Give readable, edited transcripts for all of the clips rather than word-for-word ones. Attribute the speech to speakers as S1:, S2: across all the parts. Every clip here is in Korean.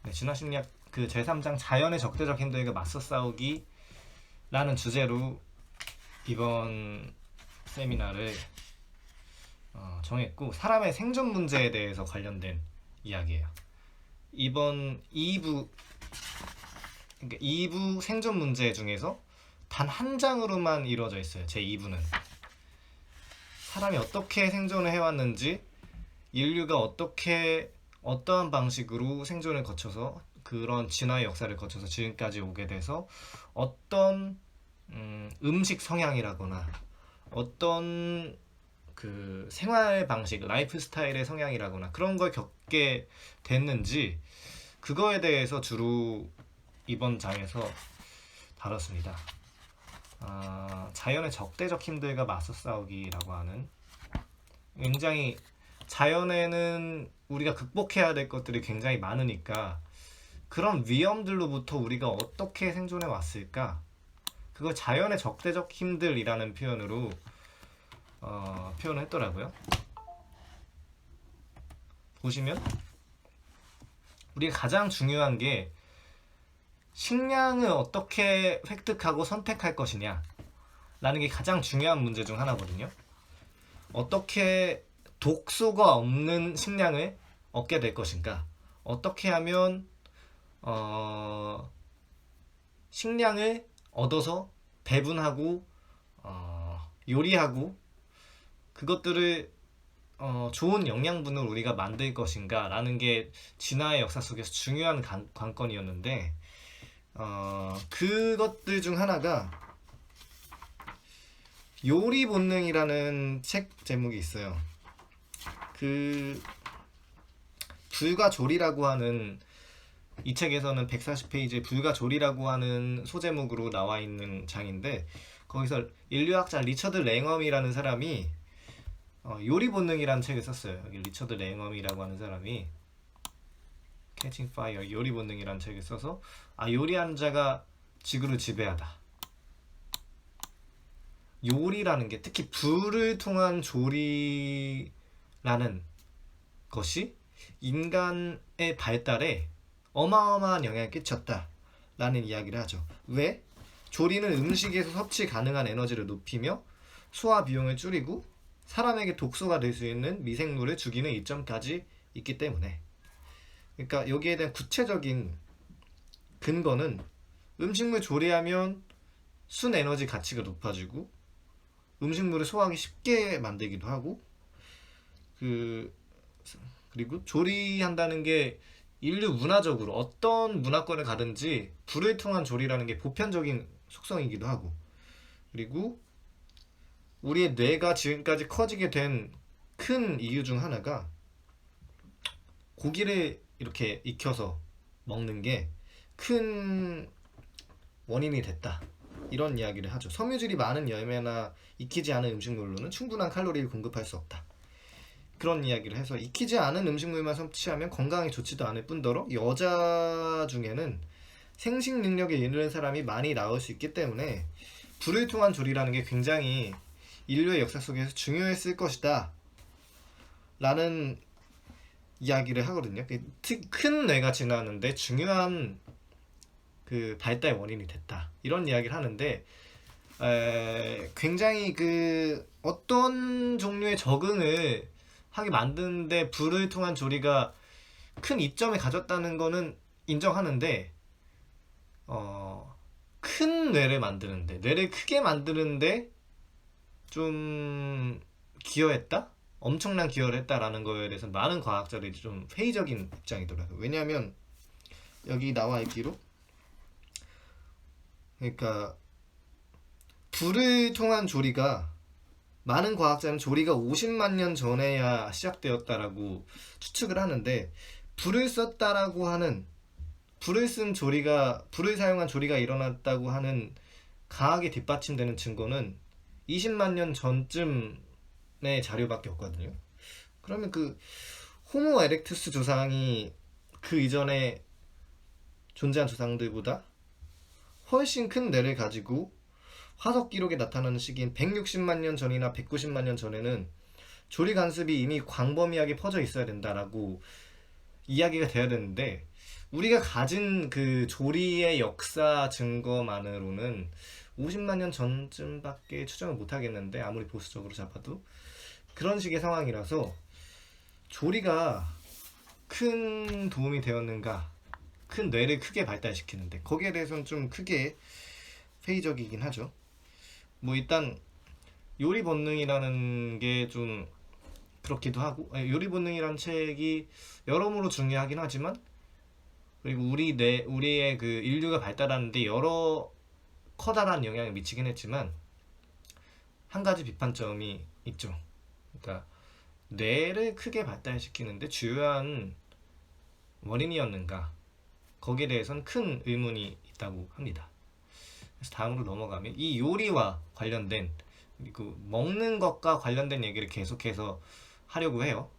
S1: 네, 진화심리학 그 제3장 자연의 적대적 힘들과 맞서 싸우기 라는 주제로 이번 세미나를 정했고, 사람의 생존 문제에 대해서 관련된 이야기예요. 이번 2부, 그러니까 2부 생존 문제 중에서 단 한 장으로만 이루어져 있어요. 제 2부는 사람이 어떻게 생존을 해왔는지, 인류가 어떻게 어떠한 방식으로 생존을 거쳐서 그런 진화의 역사를 거쳐서 지금까지 오게 돼서 어떤 음식 성향이라거나 어떤 그 생활 방식, 라이프 스타일의 성향이라거나 그런 걸 겪게 됐는지, 그거에 대해서 주로 이번 장에서 다뤘습니다. 자연의 적대적 힘들과 맞서 싸우기라고 하는, 굉장히 자연에는 우리가 극복해야 될 것들이 굉장히 많으니까 그런 위험들로부터 우리가 어떻게 생존해 왔을까, 그걸 자연의 적대적 힘들이라는 표현으로 표현을 했더라고요. 보시면 우리가 가장 중요한 게 식량을 어떻게 획득하고 선택할 것이냐 라는 게 가장 중요한 문제 중 하나거든요. 어떻게 독소가 없는 식량을 얻게 될 것인가, 어떻게 하면 식량을 얻어서 배분하고 요리하고 그것들을 좋은 영양분을 우리가 만들 것인가 라는 게 진화의 역사 속에서 중요한 관건이었는데, 그것들 중 하나가 요리 본능이라는 책 제목이 있어요. 그 불가조리라고 하는, 이 책에서는 140페이지에 불가조리라고 하는 소제목으로 나와 있는 장인데, 거기서 인류학자 리처드 랭엄이라는 사람이 요리 본능이라는 책을 썼어요. 여기 리처드 랭엄이라고 하는 사람이 캐칭 파이어 요리 본능이라는 책을 써서 요리하는 자가 지구를 지배하다, 요리라는 게 특히 불을 통한 조리라는 것이 인간의 발달에 어마어마한 영향을 끼쳤다 라는 이야기를 하죠. 왜? 조리는 음식에서 섭취 가능한 에너지를 높이며 소화 비용을 줄이고 사람에게 독소가 될 수 있는 미생물을 죽이는 이점까지 있기 때문에. 그러니까 여기에 대한 구체적인 근거는 음식물 조리하면 순에너지 가치가 높아지고 음식물을 소화하기 쉽게 만들기도 하고, 그리고 조리한다는 게 인류 문화적으로 어떤 문화권을 가든지 불을 통한 조리라는 게 보편적인 속성이기도 하고, 그리고 우리의 뇌가 지금까지 커지게 된 큰 이유 중 하나가 고기를 이렇게 익혀서 먹는 게 큰 원인이 됐다, 이런 이야기를 하죠. 섬유질이 많은 열매나 익히지 않은 음식물로는 충분한 칼로리를 공급할 수 없다, 그런 이야기를 해서 익히지 않은 음식물만 섭취하면 건강에 좋지도 않을 뿐더러 여자 중에는 생식 능력에 이르는 사람이 많이 나올 수 있기 때문에 불을 통한 조리라는 게 굉장히 인류의 역사 속에서 중요했을 것이다 라는 이야기를 하거든요. 큰 뇌가 지나는데 중요한 그 발달 원인이 됐다, 이런 이야기를 하는데, 굉장히 그 어떤 종류의 적응을 하게 만드는데 불을 통한 조리가 큰 이점을 가졌다는 거는 인정하는데, 큰 뇌를 만드는데, 뇌를 크게 만드는데 좀 기여했다? 엄청난 기여를 했다라는 거에 대해서 많은 과학자들이 좀 회의적인 입장이더라고요. 왜냐하면 여기 나와 있기로, 그러니까 불을 통한 조리가, 많은 과학자는 조리가 50만 년 전에야 시작되었다라고 추측을 하는데, 불을 썼다라고 하는, 불을 사용한 조리가 일어났다고 하는 과학에 뒷받침되는 증거는 20만 년 전쯤의 자료밖에 없거든요. 그러면 그 호모 에렉투스 조상이 그 이전에 존재한 조상들보다 훨씬 큰 뇌를 가지고 화석 기록에 나타나는 시기인 160만 년 전이나 190만 년 전에는 조리 관습이 이미 광범위하게 퍼져 있어야 된다라고 이야기가 돼야 되는데, 우리가 가진 그 조리의 역사 증거만으로는 50만 년 전쯤밖에 추정을 못 하겠는데, 아무리 보수적으로 잡아도 그런 식의 상황이라서 조리가 큰 도움이 되었는가, 큰 뇌를 크게 발달시키는데, 거기에 대해서는 좀 크게 회의적이긴 하죠. 뭐 일단 요리 본능이라는 게 좀 그렇기도 하고, 요리 본능이란 책이 여러모로 중요하긴 하지만, 그리고 우리의 그 인류가 발달하는데 여러 커다란 영향을 미치긴 했지만, 한 가지 비판점이 있죠. 그러니까 뇌를 크게 발달시키는데 주요한 원인이었는가, 거기에 대해서는 큰 의문이 있다고 합니다. 그래서 다음으로 넘어가면, 이 요리와 관련된, 그리고 먹는 것과 관련된 얘기를 계속해서 하려고 해요.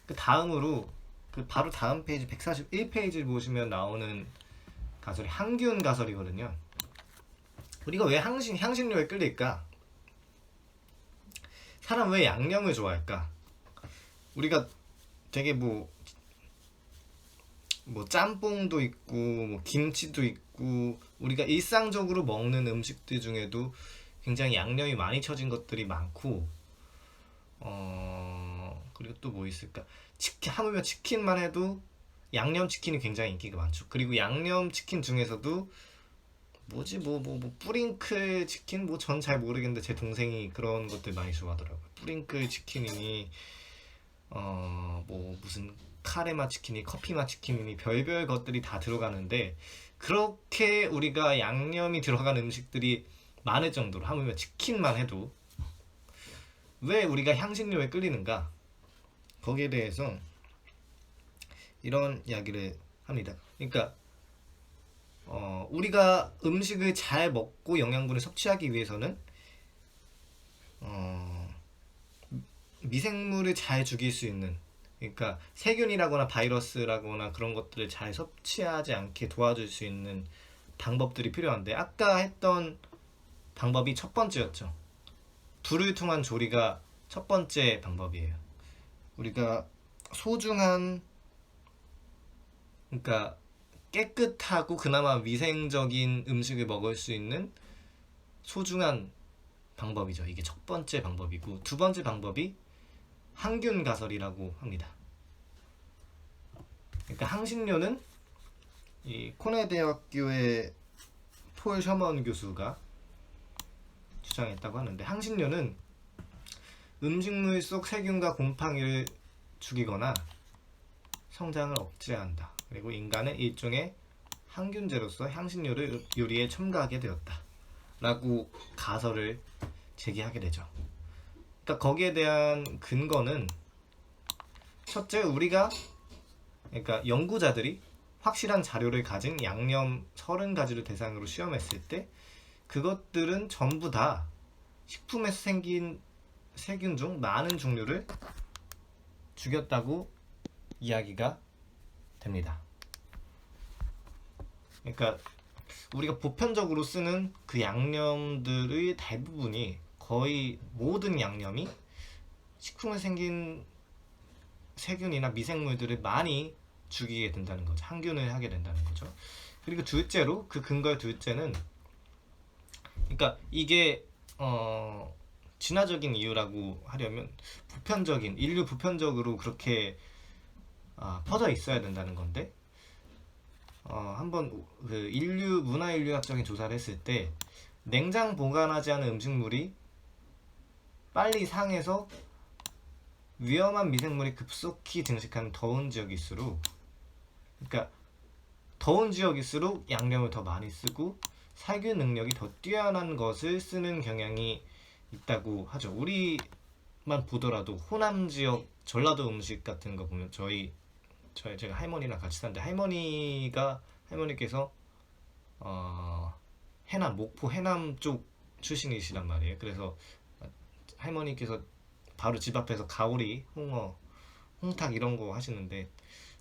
S1: 그 다음으로, 그 바로 다음 페이지 141페이지를 보시면 나오는 가설이 항균 가설이거든요. 우리가 왜 향신료에 끌릴까? 사람 왜 양념을 좋아할까? 우리가 되게 뭐 짬뽕도 있고 뭐 김치도 있고, 우리가 일상적으로 먹는 음식들 중에도 굉장히 양념이 많이 쳐진 것들이 많고, 그리고 또 뭐 있을까? 하물며 치킨만 해도 양념치킨이 굉장히 인기가 많죠. 그리고 양념치킨 중에서도 뿌링클 치킨? 뭐 전 잘 모르겠는데 제 동생이 그런 것들 많이 좋아하더라고요. 뿌링클 치킨이니 뭐 무슨 카레맛 치킨이, 커피맛 치킨이니, 별별 것들이 다 들어가는데, 그렇게 우리가 양념이 들어간 음식들이 많을 정도로, 하물며 치킨만 해도 왜 우리가 향신료에 끌리는가, 거기에 대해서 이런 이야기를 합니다. 그러니까 우리가 음식을 잘 먹고 영양분을 섭취하기 위해서는 미생물을 잘 죽일 수 있는, 그러니까 세균이라거나 바이러스라거나 그런 것들을 잘 섭취하지 않게 도와줄 수 있는 방법들이 필요한데, 아까 했던 방법이 첫 번째였죠. 불을 통한 조리가 첫 번째 방법이에요. 우리가 소중한, 그러니까 깨끗하고 그나마 위생적인 음식을 먹을 수 있는 소중한 방법이죠. 이게 첫 번째 방법이고, 두 번째 방법이 항균 가설이라고 합니다. 그러니까 향신료는, 이 코넬 대학교의 폴 셔먼 교수가 주장했다고 하는데, 향신료는 음식물 속 세균과 곰팡이를 죽이거나 성장을 억제한다. 그리고 인간은 일종의 항균제로서 향신료를 요리에 첨가하게 되었다 라고 가설을 제기하게 되죠. 그러니까 거기에 대한 근거는, 첫째, 그러니까 연구자들이 확실한 자료를 가진 양념 30가지를 대상으로 시험했을 때, 그것들은 전부 다 식품에서 생긴 세균 중 많은 종류를 죽였다고 이야기가 됩니다. 그러니까 우리가 보편적으로 쓰는 그 양념들의 대부분이, 거의 모든 양념이 식품에 생긴 세균이나 미생물들을 많이 죽이게 된다는 거죠. 항균을 하게 된다는 거죠. 그리고 둘째로, 그 근거의 둘째는, 그러니까 이게 진화적인 이유라고 하려면 인류 보편적으로 그렇게 퍼져 있어야 된다는 건데, 한번 그 문화인류학적인 조사를 했을 때, 냉장 보관하지 않은 음식물이 빨리 상해서 위험한 미생물이 급속히 증식하는 더운 지역일수록, 그러니까 더운 지역일수록 양념을 더 많이 쓰고 살균 능력이 더 뛰어난 것을 쓰는 경향이 있다고 하죠. 우리만 보더라도 호남 지역 전라도 음식 같은 거 보면, 제가 할머니랑 같이 사는데, 할머니께서 목포 해남 쪽 출신이시란 말이에요. 그래서 할머니께서 바로 집 앞에서 가오리, 홍어, 홍탁 이런 거 하시는데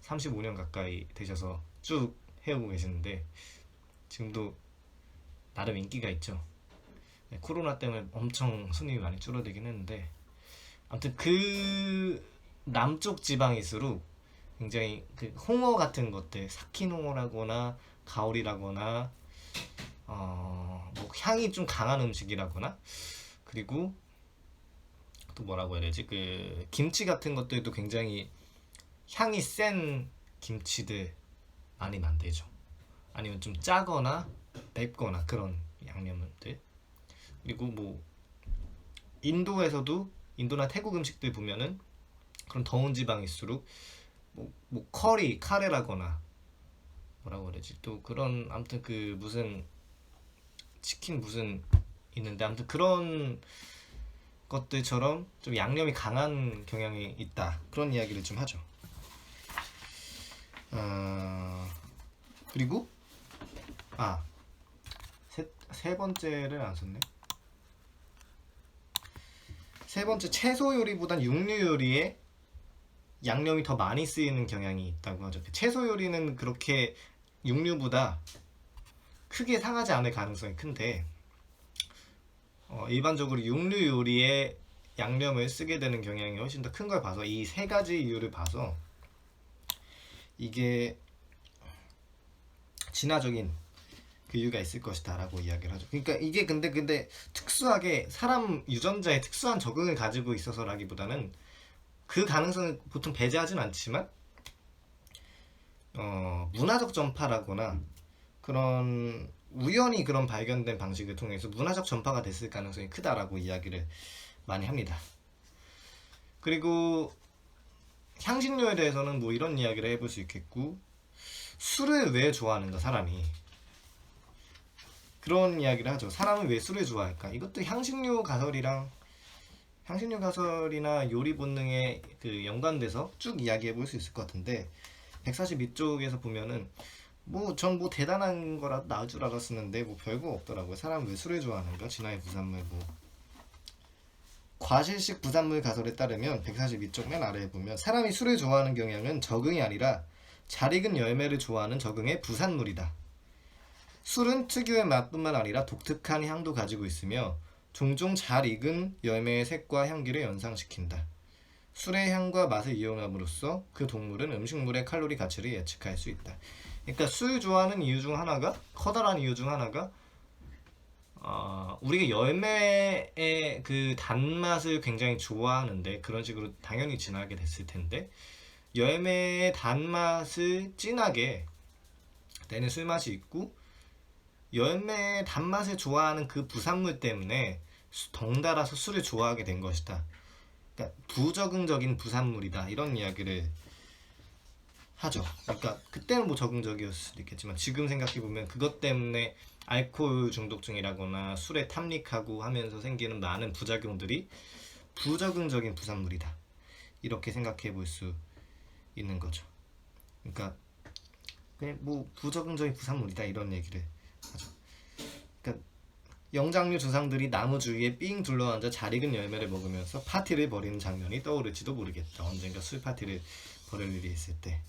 S1: 35년 가까이 되셔서 쭉 해오고 계시는데, 지금도 나름 인기가 있죠. 네, 코로나 때문에 엄청 손님이 많이 줄어들긴 했는데, 아무튼 그 남쪽 지방일수록 굉장히 그 홍어 같은 것들, 삭힌 홍어라거나 가오리라거나 뭐 향이 좀 강한 음식이라거나, 그리고 또 뭐라고 해야 되지? 그 김치 같은 것들도 굉장히 향이 센 김치들 많이 만들죠. 아니면 좀 짜거나 맵거나 그런 양념들. 그리고 뭐 인도에서도, 인도나 태국 음식들 보면은 그런 더운 지방일수록 뭐 커리, 카레라거나 뭐라고 그러지? 또 그런 아무튼 그 무슨 치킨 무슨 있는데, 아무튼 그런 것들처럼 좀 양념이 강한 경향이 있다. 그런 이야기를 좀 하죠. 그리고 세 번째를 안 썼네. 세 번째, 채소 요리보단 육류 요리에 양념이 더 많이 쓰이는 경향이 있다고 하죠. 채소 요리는 그렇게 육류보다 크게 상하지 않을 가능성이 큰데, 일반적으로 육류 요리에 양념을 쓰게 되는 경향이 훨씬 더 큰 걸 봐서, 이 세 가지 이유를 봐서 이게 진화적인 그 이유가 있을 것이다 라고 이야기를 하죠. 그러니까 이게 근데 특수하게 사람 유전자에 특수한 적응을 가지고 있어서라기보다는, 그 가능성을 보통 배제하진 않지만 문화적 전파라거나 그런 우연히 그런 발견된 방식을 통해서 문화적 전파가 됐을 가능성이 크다라고 이야기를 많이 합니다. 그리고 향신료에 대해서는 뭐 이런 이야기를 해볼 수 있겠고, 술을 왜 좋아하는가 사람이, 그런 이야기를 하죠. 사람은 왜 술을 좋아할까? 이것도 향신료 가설이나 요리 본능에 그 연관돼서 쭉 이야기해 볼 수 있을 것 같은데, 142쪽에서 보면은 전 대단한 거라 나을 줄 알았었는데 뭐 별거 없더라고요. 사람은 왜 술을 좋아하는가? 진화의 부산물 과실식 부산물 가설에 따르면 142쪽 맨 아래에 보면, 사람이 술을 좋아하는 경향은 적응이 아니라 잘 익은 열매를 좋아하는 적응의 부산물이다. 술은 특유의 맛뿐만 아니라 독특한 향도 가지고 있으며 종종 잘 익은 열매의 색과 향기를 연상시킨다. 술의 향과 맛을 이용함으로써 그 동물은 음식물의 칼로리 가치를 예측할 수 있다. 그러니까 술 좋아하는 이유 중 하나가, 커다란 이유 중 하나가, 우리가 열매의 그 단맛을 굉장히 좋아하는데, 그런 식으로 당연히 진하게 됐을 텐데, 열매의 단맛을 진하게 내는 술맛이 있고, 열매의 단맛을 좋아하는 그 부산물 때문에 덩달아서 술을 좋아하게 된 것이다. 그러니까 부적응적인 부산물이다, 이런 이야기를 하죠. 그러니까 그때는 뭐 적응적이었을 수도 있겠지만, 지금 생각해보면 그것 때문에 알코올 중독증이라거나 술에 탐닉하고 하면서 생기는 많은 부작용들이 부적응적인 부산물이다, 이렇게 생각해 볼 수 있는 거죠. 그러니까 그냥 뭐 부적응적인 부산물이다, 이런 얘기를 하죠. 그러니까 영장류 조상들이 나무 주위에 삥 둘러앉아 잘 익은 열매를 먹으면서 파티를 벌이는 장면이 떠오를지도 모르겠다. 언젠가 술 파티를 벌일 일이 있을 때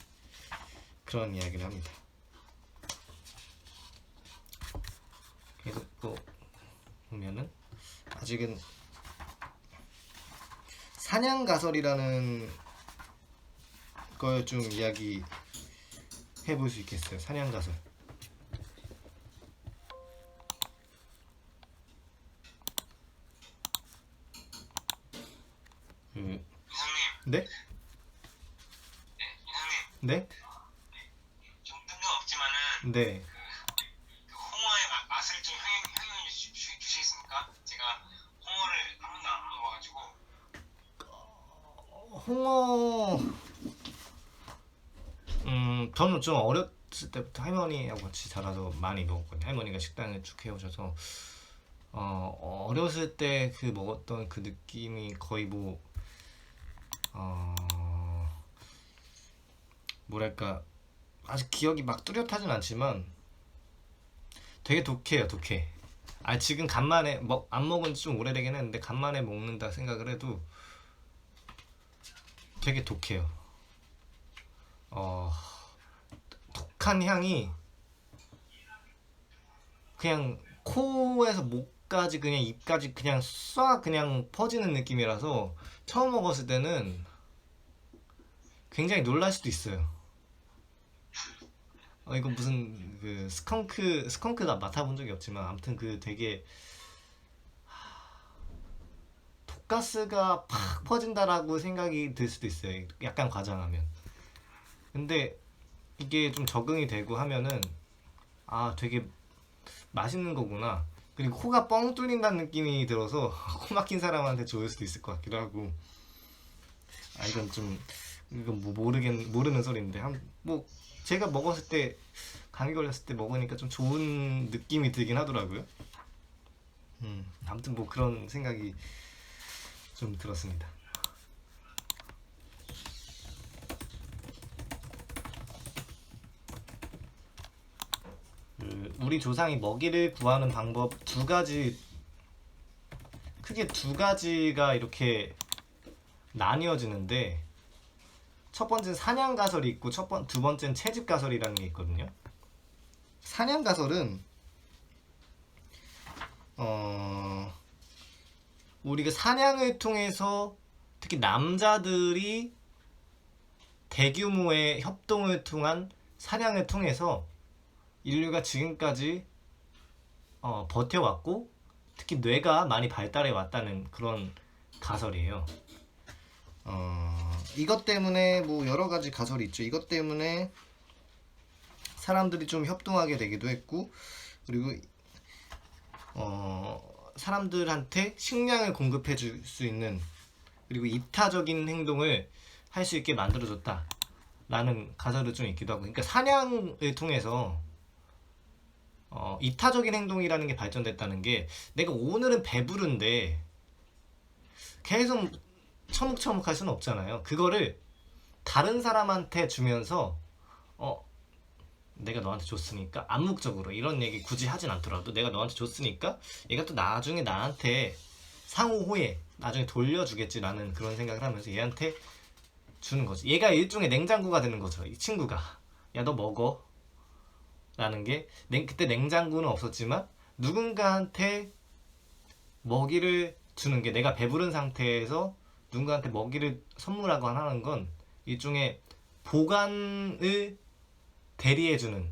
S1: 그런 이야기를 합니다. 그래서 또 보면은 아직은 사냥가설이라는 걸 좀 이야기 해볼 수 있겠어요. 사냥가설.
S2: 이상님,
S1: 네?
S2: 이상님,
S1: 네?
S2: 좀 뜬금없지만은
S1: 네.
S2: 그 홍어의 맛을 좀 형용해 주시겠습니까? 제가 홍어를 한 번도 안 먹어가지고.
S1: 홍어, 저는 좀 어렸을 때부터 할머니하고 같이 자라서 많이 먹었거든요. 할머니가 식당을 쭉 해오셔서, 어렸을 때 그 먹었던 그 느낌이 거의 어, 뭐랄까, 아직 기억이 막 뚜렷하진 않지만 되게 독해요, 독해. 지금 간만에, 안 먹은 지 좀 오래되긴 했는데, 간만에 먹는다 생각을 해도 되게 독해요. 어, 독한 향이 그냥 코에서 목까지, 그냥 입까지 그냥 쏴 그냥 퍼지는 느낌이라서, 처음 먹었을 때는 굉장히 놀랄 수도 있어요. 이거 무슨 그 스컹크가 맡아본 적이 없지만 아무튼 그 되게 독가스가 팍 퍼진다라고 생각이 들 수도 있어요. 약간 과장하면. 근데 이게 좀 적응이 되고 하면은 아 되게 맛있는 거구나. 그리고 코가 뻥 뚫린다는 느낌이 들어서 코 막힌 사람한테 좋을 수도 있을 것 같기도 하고. 이건 뭐 모르는 소리인데 뭐 제가 먹었을 때 감기 걸렸을 때 먹으니까 좀 좋은 느낌이 들긴 하더라고요. 아무튼 뭐 그런 생각이 좀 들었습니다. 우리 조상이 먹이를 구하는 방법 크게 두 가지가 이렇게 나뉘어지는데, 첫 번째는 사냥 가설이 있고 두 번째는 채집 가설이라는 게 있거든요. 사냥 가설은 우리가 사냥을 통해서 특히 남자들이 대규모의 협동을 통한 사냥을 통해서 인류가 지금까지 버텨왔고 특히 뇌가 많이 발달해 왔다는 그런 가설이에요. 이것 때문에 뭐 여러 가지 가설이 있죠. 이것 때문에 사람들이 좀 협동하게 되기도 했고, 그리고 사람들한테 식량을 공급해 줄 수 있는, 그리고 이타적인 행동을 할 수 있게 만들어줬다 라는 가설도 좀 있기도 하고, 그러니까 사냥을 통해서 이타적인 행동이라는 게 발전됐다는 게, 내가 오늘은 배부른데 계속 처묵처묵할 수는 없잖아요. 그거를 다른 사람한테 주면서 내가 너한테 줬으니까, 암묵적으로 이런 얘기 굳이 하진 않더라도 내가 너한테 줬으니까 얘가 또 나중에 나한테 상호 후에 나중에 돌려주겠지라는 그런 생각을 하면서 얘한테 주는 거지. 얘가 일종의 냉장고가 되는 거죠. 이 친구가 야 너 먹어 라는 게, 그때 냉장고는 없었지만 누군가한테 먹이를 주는 게, 내가 배부른 상태에서 누군가한테 먹이를 선물하거나 하는 건 일종의 보관을 대리해주는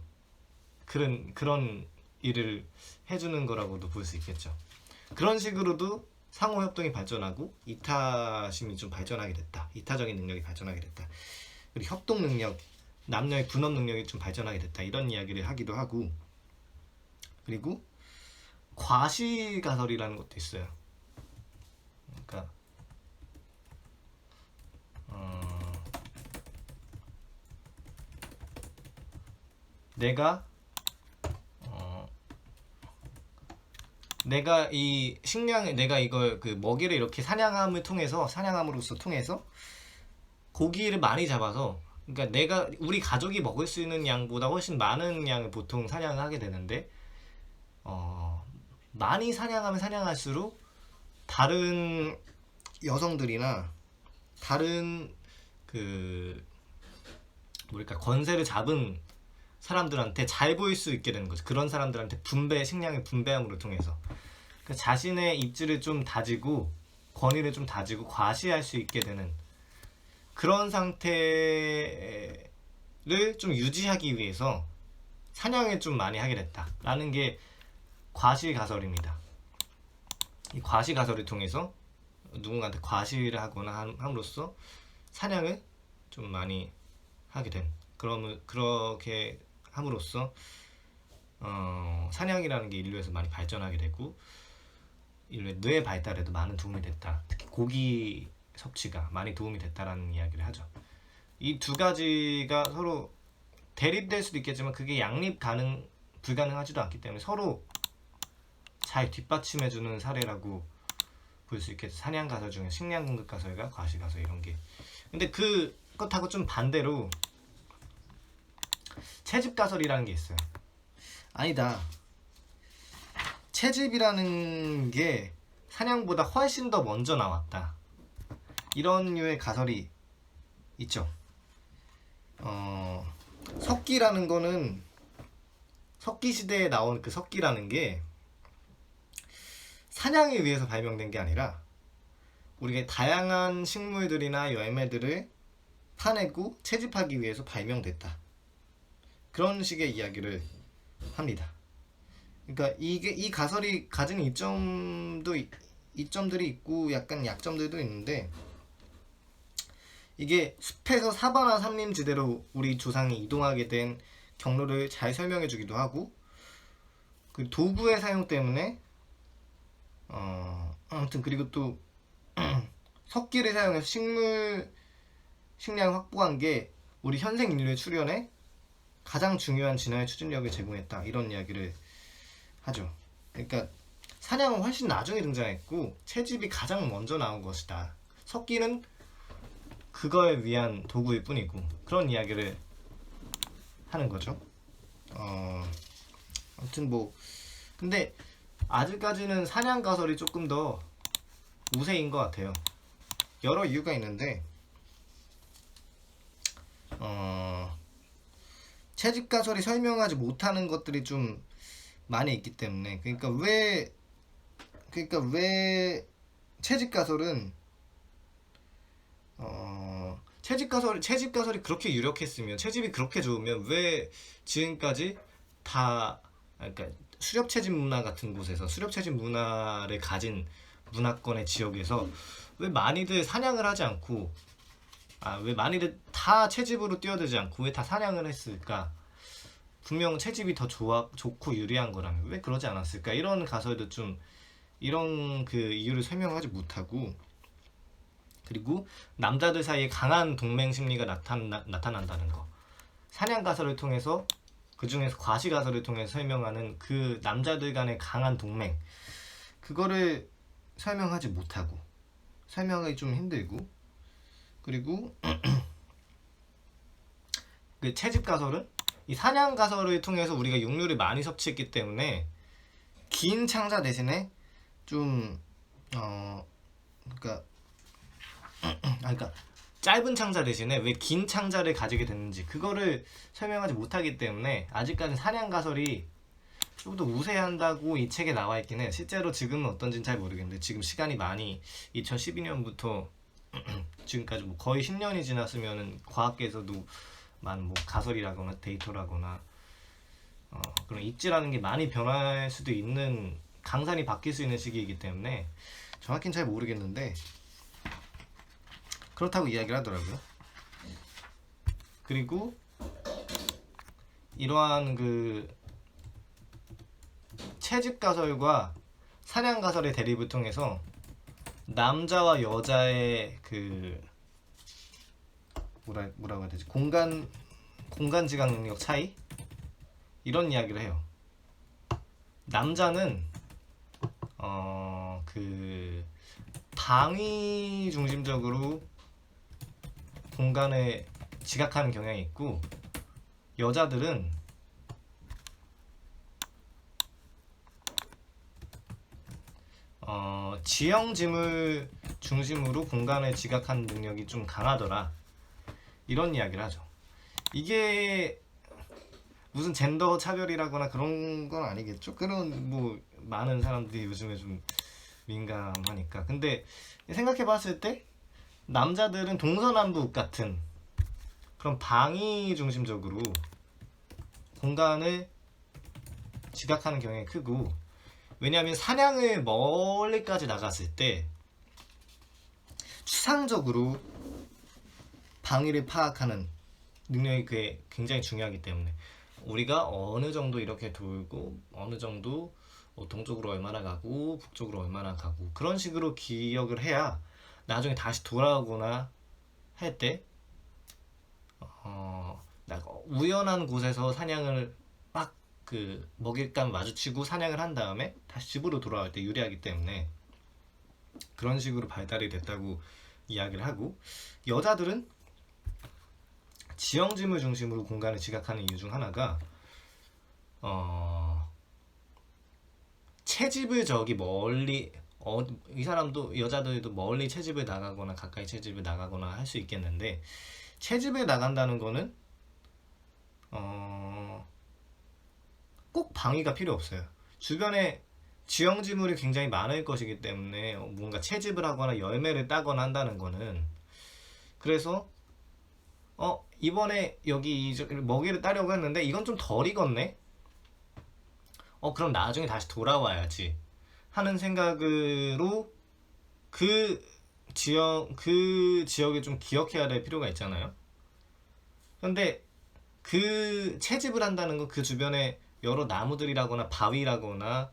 S1: 그런 일을 해주는 거라고도 볼 수 있겠죠. 그런 식으로도 상호협동이 발전하고 이타심이 좀 발전하게 됐다. 이타적인 능력이 발전하게 됐다. 그리고 협동 능력, 남녀의 분업 능력이 좀 발전하게 됐다. 이런 이야기를 하기도 하고, 그리고 과시가설이라는 것도 있어요. 그러니까 내가 이 식량을, 내가 이걸 그 먹이를 이렇게 사냥함으로써 통해서 고기를 많이 잡아서, 그러니까 우리 가족이 먹을 수 있는 양보다 훨씬 많은 양을 보통 사냥을 하게 되는데, 많이 사냥하면 사냥할수록 다른 여성들이나 다른 그 권세를 잡은 사람들한테 잘 보일 수 있게 되는 거죠. 그런 사람들한테 식량의 분배함으로 통해서 그러니까 자신의 입지를 좀 다지고 권위를 좀 다지고 과시할 수 있게 되는 그런 상태를 좀 유지하기 위해서 사냥을 좀 많이 하게 됐다라는 게 과시가설입니다. 이 과시가설을 통해서 누군가한테 과시를 하거나 함으로써 사냥을 좀 많이 하게 된, 그렇게 함으로써 사냥이라는 게 인류에서 많이 발전하게 되고 인류의 뇌 발달에도 많은 도움이 됐다. 특히 고기 섭취가 많이 도움이 됐다라는 이야기를 하죠. 이 두 가지가 서로 대립될 수도 있겠지만 그게 불가능하지도 않기 때문에 서로 잘 뒷받침해주는 사례라고 볼 수 있겠죠. 사냥 가설 중에 식량 공급 가설과 과시 가설 이런 게. 근데 그것하고 좀 반대로 채집 가설이라는 게 있어요. 아니다. 채집이라는 게 사냥보다 훨씬 더 먼저 나왔다. 이런 류의 가설이 있죠. 석기라는 거는, 석기 시대에 나온 그 석기라는 게 사냥에 의해서 발명된 게 아니라 우리가 다양한 식물들이나 열매들을 파내고 채집하기 위해서 발명됐다. 그런 식의 이야기를 합니다. 그러니까 이게 이 가설이 가진 이점들이 있고 약간 약점들도 있는데, 이게 숲에서 사바나 산림지대로 우리 조상이 이동하게 된 경로를 잘 설명해 주기도 하고, 그 도구의 사용 때문에 아무튼 그리고 또 석기를 사용해서 식량 확보한 게 우리 현생 인류의 출현에 가장 중요한 진화의 추진력을 제공했다, 이런 이야기를 하죠. 그러니까 사냥은 훨씬 나중에 등장했고 채집이 가장 먼저 나온 것이다. 석기는 그거에 위한 도구일 뿐이고, 그런 이야기를 하는 거죠. 아무튼 뭐 근데 아직까지는 사냥 가설이 조금 더 우세인 것 같아요. 여러 이유가 있는데, 채집 가설이 설명하지 못하는 것들이 좀 많이 있기 때문에, 그러니까 왜 채집 가설은 채집 가설이 그렇게 유력했으면, 채집이 그렇게 좋으면 왜 지금까지 다, 그러니까 수렵 채집 문화 같은 곳에서, 수렵 채집 문화를 가진 문화권의 지역에서 왜 많이들 사냥을 하지 않고, 왜 많이들 다 채집으로 뛰어들지 않고 왜 다 사냥을 했을까? 분명 채집이 더 좋고 유리한 거라면 왜 그러지 않았을까? 이런 가설도 좀, 이런 그 이유를 설명하지 못하고, 그리고 남자들 사이에 강한 동맹 심리가 나타난다는 거, 사냥 가설을 통해서, 그 중에서 과시 가설을 통해서 설명하는 그 남자들 간의 강한 동맹, 그거를 설명하지 못하고, 설명하기 좀 힘들고, 그리고 그 채집 가설은 이 사냥 가설을 통해서 우리가 육류를 많이 섭취했기 때문에 긴 창자 대신에 좀 그러니까 그러니까 짧은 창자 대신에 왜 긴 창자를 가지게 됐는지 그거를 설명하지 못하기 때문에 아직까지 사냥 가설이 좀 더 우세한다고 이 책에 나와 있긴 해. 실제로 지금은 어떤지는 잘 모르겠는데, 지금 시간이 많이 2012년부터 지금까지 뭐 거의 10년이 지났으면은 과학계에서도 많은 뭐 가설이라거나 데이터라거나 그런 입지라는 게 많이 변할 수도 있는, 강산이 바뀔 수 있는 시기이기 때문에 정확히는 잘 모르겠는데 그렇다고 이야기를 하더라고요. 그리고 이러한 그 채집 가설과 사냥 가설의 대립을 통해서 남자와 여자의 그 뭐라고 해야 되지? 공간 지각 능력 차이? 이런 이야기를 해요. 남자는 그 방위 중심적으로 공간을 지각하는 경향이 있고, 여자들은 지형지물 중심으로 공간을 지각하는 능력이 좀 강하더라, 이런 이야기를 하죠. 이게 무슨 젠더 차별이라거나 그런 건 아니겠죠? 그런 뭐 많은 사람들이 요즘에 좀 민감하니까. 근데 생각해봤을 때 남자들은 동서남북 같은 그런 방위 중심적으로 공간을 지각하는 경향이 크고, 왜냐하면 사냥을 멀리까지 나갔을 때 추상적으로 방위를 파악하는 능력이 그게 굉장히 중요하기 때문에, 우리가 어느 정도 이렇게 돌고 어느 정도 동쪽으로 얼마나 가고 북쪽으로 얼마나 가고 그런 식으로 기억을 해야 나중에 다시 돌아오거나 할 때 우연한 곳에서 사냥을 막 그 먹잇감 마주치고 사냥을 한 다음에 다시 집으로 돌아올 때 유리하기 때문에 그런 식으로 발달이 됐다고 이야기를 하고, 여자들은 지형지물 중심으로 공간을 지각하는 이유 중 하나가 채집을 저기 멀리 이 사람도, 여자들도 멀리 채집을 나가거나 가까이 채집을 나가거나 할 수 있겠는데, 채집을 나간다는 거는 꼭 방위가 필요 없어요. 주변에 지형지물이 굉장히 많을 것이기 때문에 뭔가 채집을 하거나 열매를 따거나 한다는 거는, 그래서 이번에 여기 먹이를 따려고 했는데 이건 좀 덜 익었네. 그럼 나중에 다시 돌아와야지 하는 생각으로 그 그 지역에 좀 기억해야 될 필요가 있잖아요. 근데 그 채집을 한다는 건 그 주변에 여러 나무들이라거나 바위라거나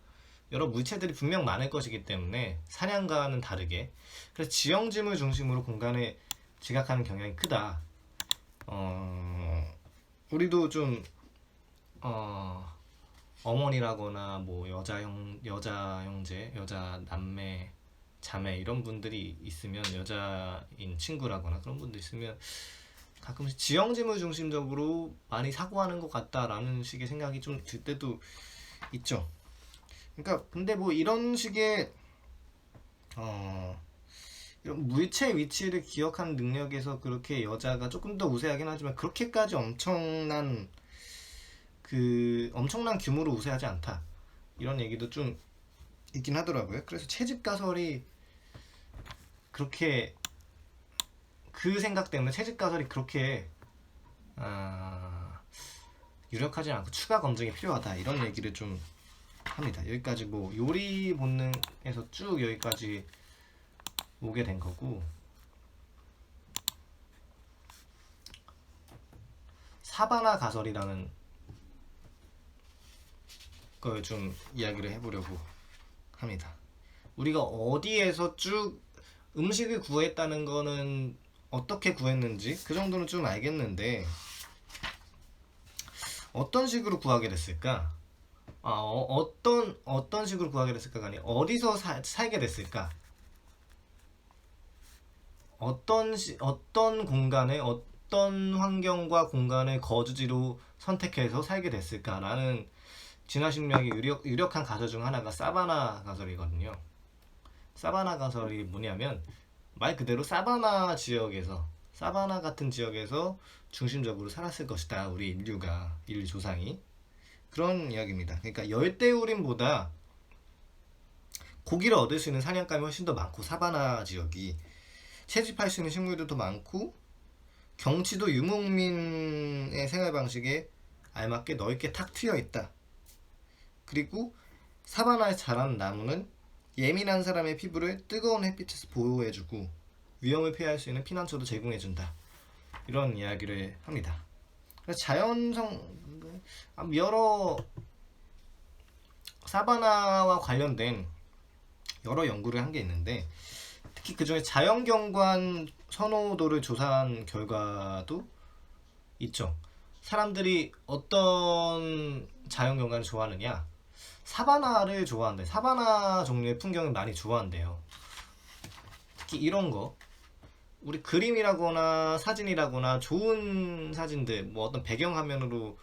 S1: 여러 물체들이 분명 많을 것이기 때문에 사냥과는 다르게, 그래서 지형짐을 중심으로 공간을 지각하는 경향이 크다. 우리도 좀 어, 어머니라거나 뭐 여자 형제, 여자 남매, 자매 이런 분들이 있으면, 여자인 친구라거나 그런 분들 있으면 가끔씩 지형짐을 중심적으로 많이 사고하는 것 같다라는 식의 생각이 좀 들 때도 있죠. 그러니까 근데 뭐 이런 식의 어, 이런 물체 위치를 기억하는 능력에서 그렇게 여자가 조금 더 우세하긴 하지만 그렇게까지 엄청난 규모로 우세하지 않다. 이런 얘기도 좀 있긴 하더라고요. 그래서 채집 가설이 그렇게, 그 생각 때문에 채집 가설이 그렇게 유력하지 않고 추가 검증이 필요하다, 이런 얘기를 좀 합니다. 여기까지 뭐 요리 본능에서 쭉 여기까지 오게 된 거고, 사바나 가설이라는 걸 좀 이야기를 해보려고 합니다. 우리가 어디에서 쭉 음식을 구했다는 거는 어떻게 구했는지 그 정도는 좀 알겠는데, 어떤 식으로 구하게 됐을까? 어떤 식으로 구하게 됐을까가 아니, 어디서 살게 됐을까? 어떤 공간에, 어떤 환경과 공간을 거주지로 선택해서 살게 됐을까라는 진화심리학의 유력한 가설 중 하나가 사바나 가설이거든요. 사바나 가설이 뭐냐면 말 그대로 사바나 지역에서, 사바나 같은 지역에서 중심적으로 살았을 것이다, 우리 인류 조상이. 그런 이야기입니다. 그러니까 열대우림보다 고기를 얻을 수 있는 사냥감이 훨씬 더 많고, 사바나 지역이 채집할 수 있는 식물도 더 많고, 경치도 유목민의 생활 방식에 알맞게 넓게 탁 트여 있다. 그리고 사바나에 자라는 나무는 예민한 사람의 피부를 뜨거운 햇빛에서 보호해주고 위험을 피할 수 있는 피난처도 제공해준다. 이런 이야기를 합니다. 그래서 여러 사바나와 관련된 여러 연구를 한 게 있는데, 특히 그 중에 자연경관 선호도를 조사한 결과도 있죠. 사람들이 어떤 자연경관을 좋아하느냐, 사바나를 좋아한대. 사바나 종류의 풍경을 많이 좋아한대요. 특히 이런 거, 우리 그림이라거나 사진이라거나 좋은 사진들, 뭐 어떤 배경화면으로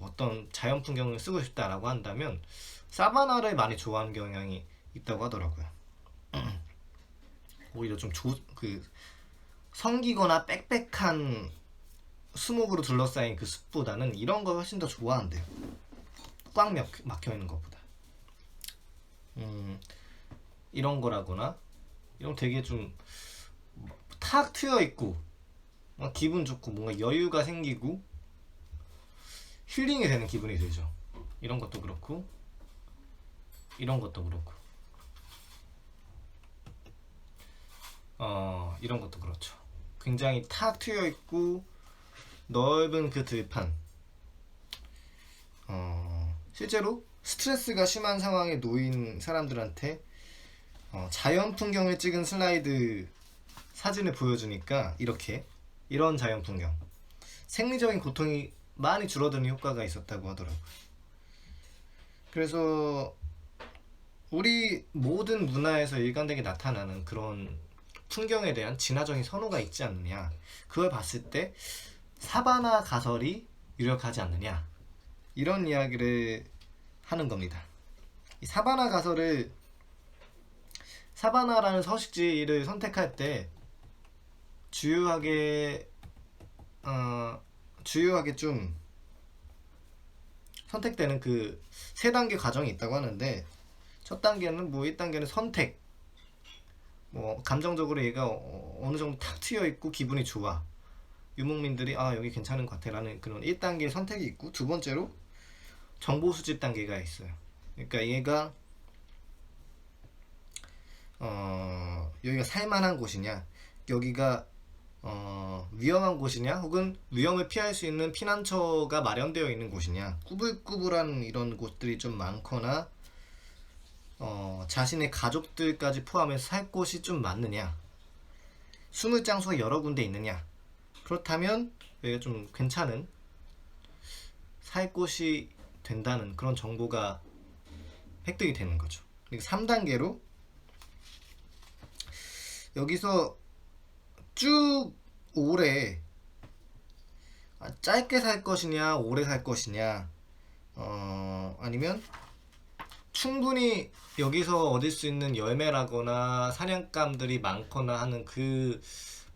S1: 어떤 자연 풍경을 쓰고 싶다라고 한다면 사바나를 많이 좋아하는 경향이 있다고 하더라고요. 오히려 좀 성기거나 빽빽한 수목으로 둘러싸인 그 숲보다는 이런 걸 훨씬 더 좋아한대요. 꽉 막혀 있는 것보다. 이런 거라거나, 이런 되게 좀 탁 트여 있고 기분 좋고 뭔가 여유가 생기고 힐링이 되는 기분이 들죠. 이런 것도 그렇고 이런 것도 그렇고 이런 것도 그렇죠. 굉장히 탁 트여 있고 넓은 그 들판, 실제로 스트레스가 심한 상황에 놓인 사람들한테 자연 풍경을 찍은 슬라이드 사진을 보여주니까 이런 자연 풍경, 생리적인 고통이 많이 줄어드는 효과가 있었다고 하더라고요. 그래서 우리 모든 문화에서 일관되게 나타나는 그런 풍경에 대한 진화적인 선호가 있지 않느냐, 그걸 봤을 때 사바나 가설이 유력하지 않느냐, 이런 이야기를 하는 겁니다. 이 사바나라는 서식지를 선택할 때 주요하게 좀 선택되는 그 세 단계 과정이 있다고 하는데, 첫 단계는 1단계는 선택. 감정적으로 얘가 어느 정도 탁 트여 있고 기분이 좋아. 유목민들이 아 여기 괜찮은 것 같아라는 그런 1단계 선택이 있고, 두 번째로 정보 수집 단계가 있어요. 그러니까 얘가 여기가 살만한 곳이냐, 여기가 위험한 곳이냐, 혹은 위험을 피할 수 있는 피난처가 마련되어 있는 곳이냐, 꾸불꾸불한 이런 곳들이 좀 많거나 자신의 가족들까지 포함해서 살 곳이 좀 많느냐, 숨을 장소가 여러 군데 있느냐, 그렇다면 여기가 좀 괜찮은 살 곳이 된다는 그런 정보가 획득이 되는 거죠. 그리고 3단계로 여기서 쭉 오래 짧게 살 것이냐 오래 살 것이냐, 아니면 충분히 여기서 얻을 수 있는 열매라거나 사냥감들이 많거나 하는 그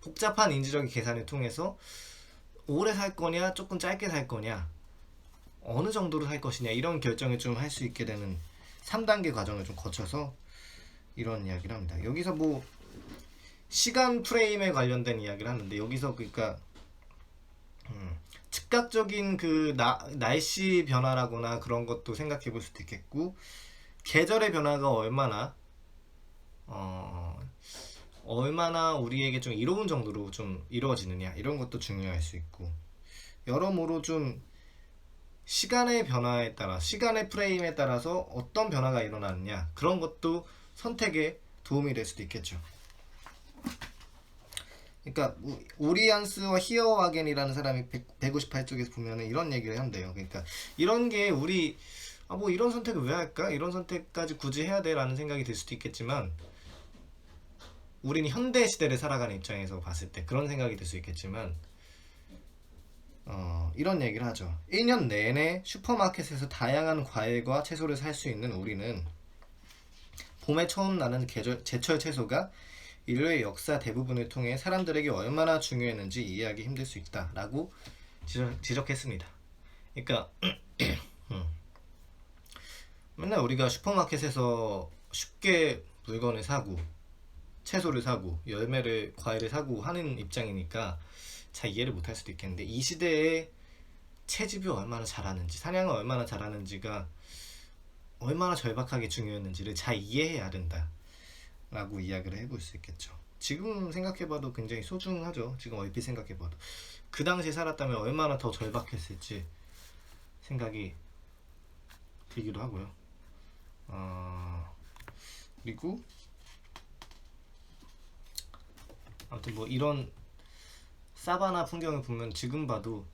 S1: 복잡한 인지적인 계산을 통해서 오래 살 거냐 조금 짧게 살 거냐 어느 정도로 살 것이냐 이런 결정을 좀 할 수 있게 되는 3단계 과정을 좀 거쳐서 이런 이야기를 합니다. 여기서 뭐 시간 프레임에 관련된 이야기를 하는데, 여기서 그러니까 즉각적인 그 날씨 변화라거나 그런 것도 생각해 볼 수도 있겠고, 계절의 변화가 얼마나 우리에게 좀 이로운 정도로 좀 이루어지느냐 이런 것도 중요할 수 있고, 여러모로 좀 시간의 변화에 따라, 시간의 프레임에 따라서 어떤 변화가 일어나느냐 그런 것도 선택에 도움이 될 수도 있겠죠. 그러니까 오리안스와 히어와겐이라는 사람이 158쪽에서 보면은 이런 얘기를 한대요. 그러니까 이런 게 우리 뭐 이런 선택을 왜 할까? 이런 선택까지 굳이 해야 돼? 라는 생각이 들 수도 있겠지만, 우리는 현대 시대를 살아가는 입장에서 봤을 때 그런 생각이 들 수 있겠지만, 이런 얘기를 하죠. 1년 내내 슈퍼마켓에서 다양한 과일과 채소를 살 수 있는 우리는 봄에 처음 나는 제철 채소가 인류의 역사 대부분을 통해 사람들에게 얼마나 중요했는지 이해하기 힘들 수 있다 라고 지적했습니다. 그러니까 맨날 우리가 슈퍼마켓에서 쉽게 물건을 사고 채소를 사고 열매를 과일을 사고 하는 입장이니까 잘 이해를 못할 수도 있겠는데, 이 시대에 채집이 얼마나 잘하는지, 사냥을 얼마나 잘하는지가 얼마나 절박하게 중요했는지를 잘 이해해야 된다 라고 이야기를 해볼 수 있겠죠. 지금 생각해봐도 굉장히 소중하죠. 지금 얼핏 생각해봐도 그 당시에 살았다면 얼마나 더 절박했을지 생각이 들기도 하고요. 그리고 아무튼 뭐 이런 사바나 풍경을 보면 지금 봐도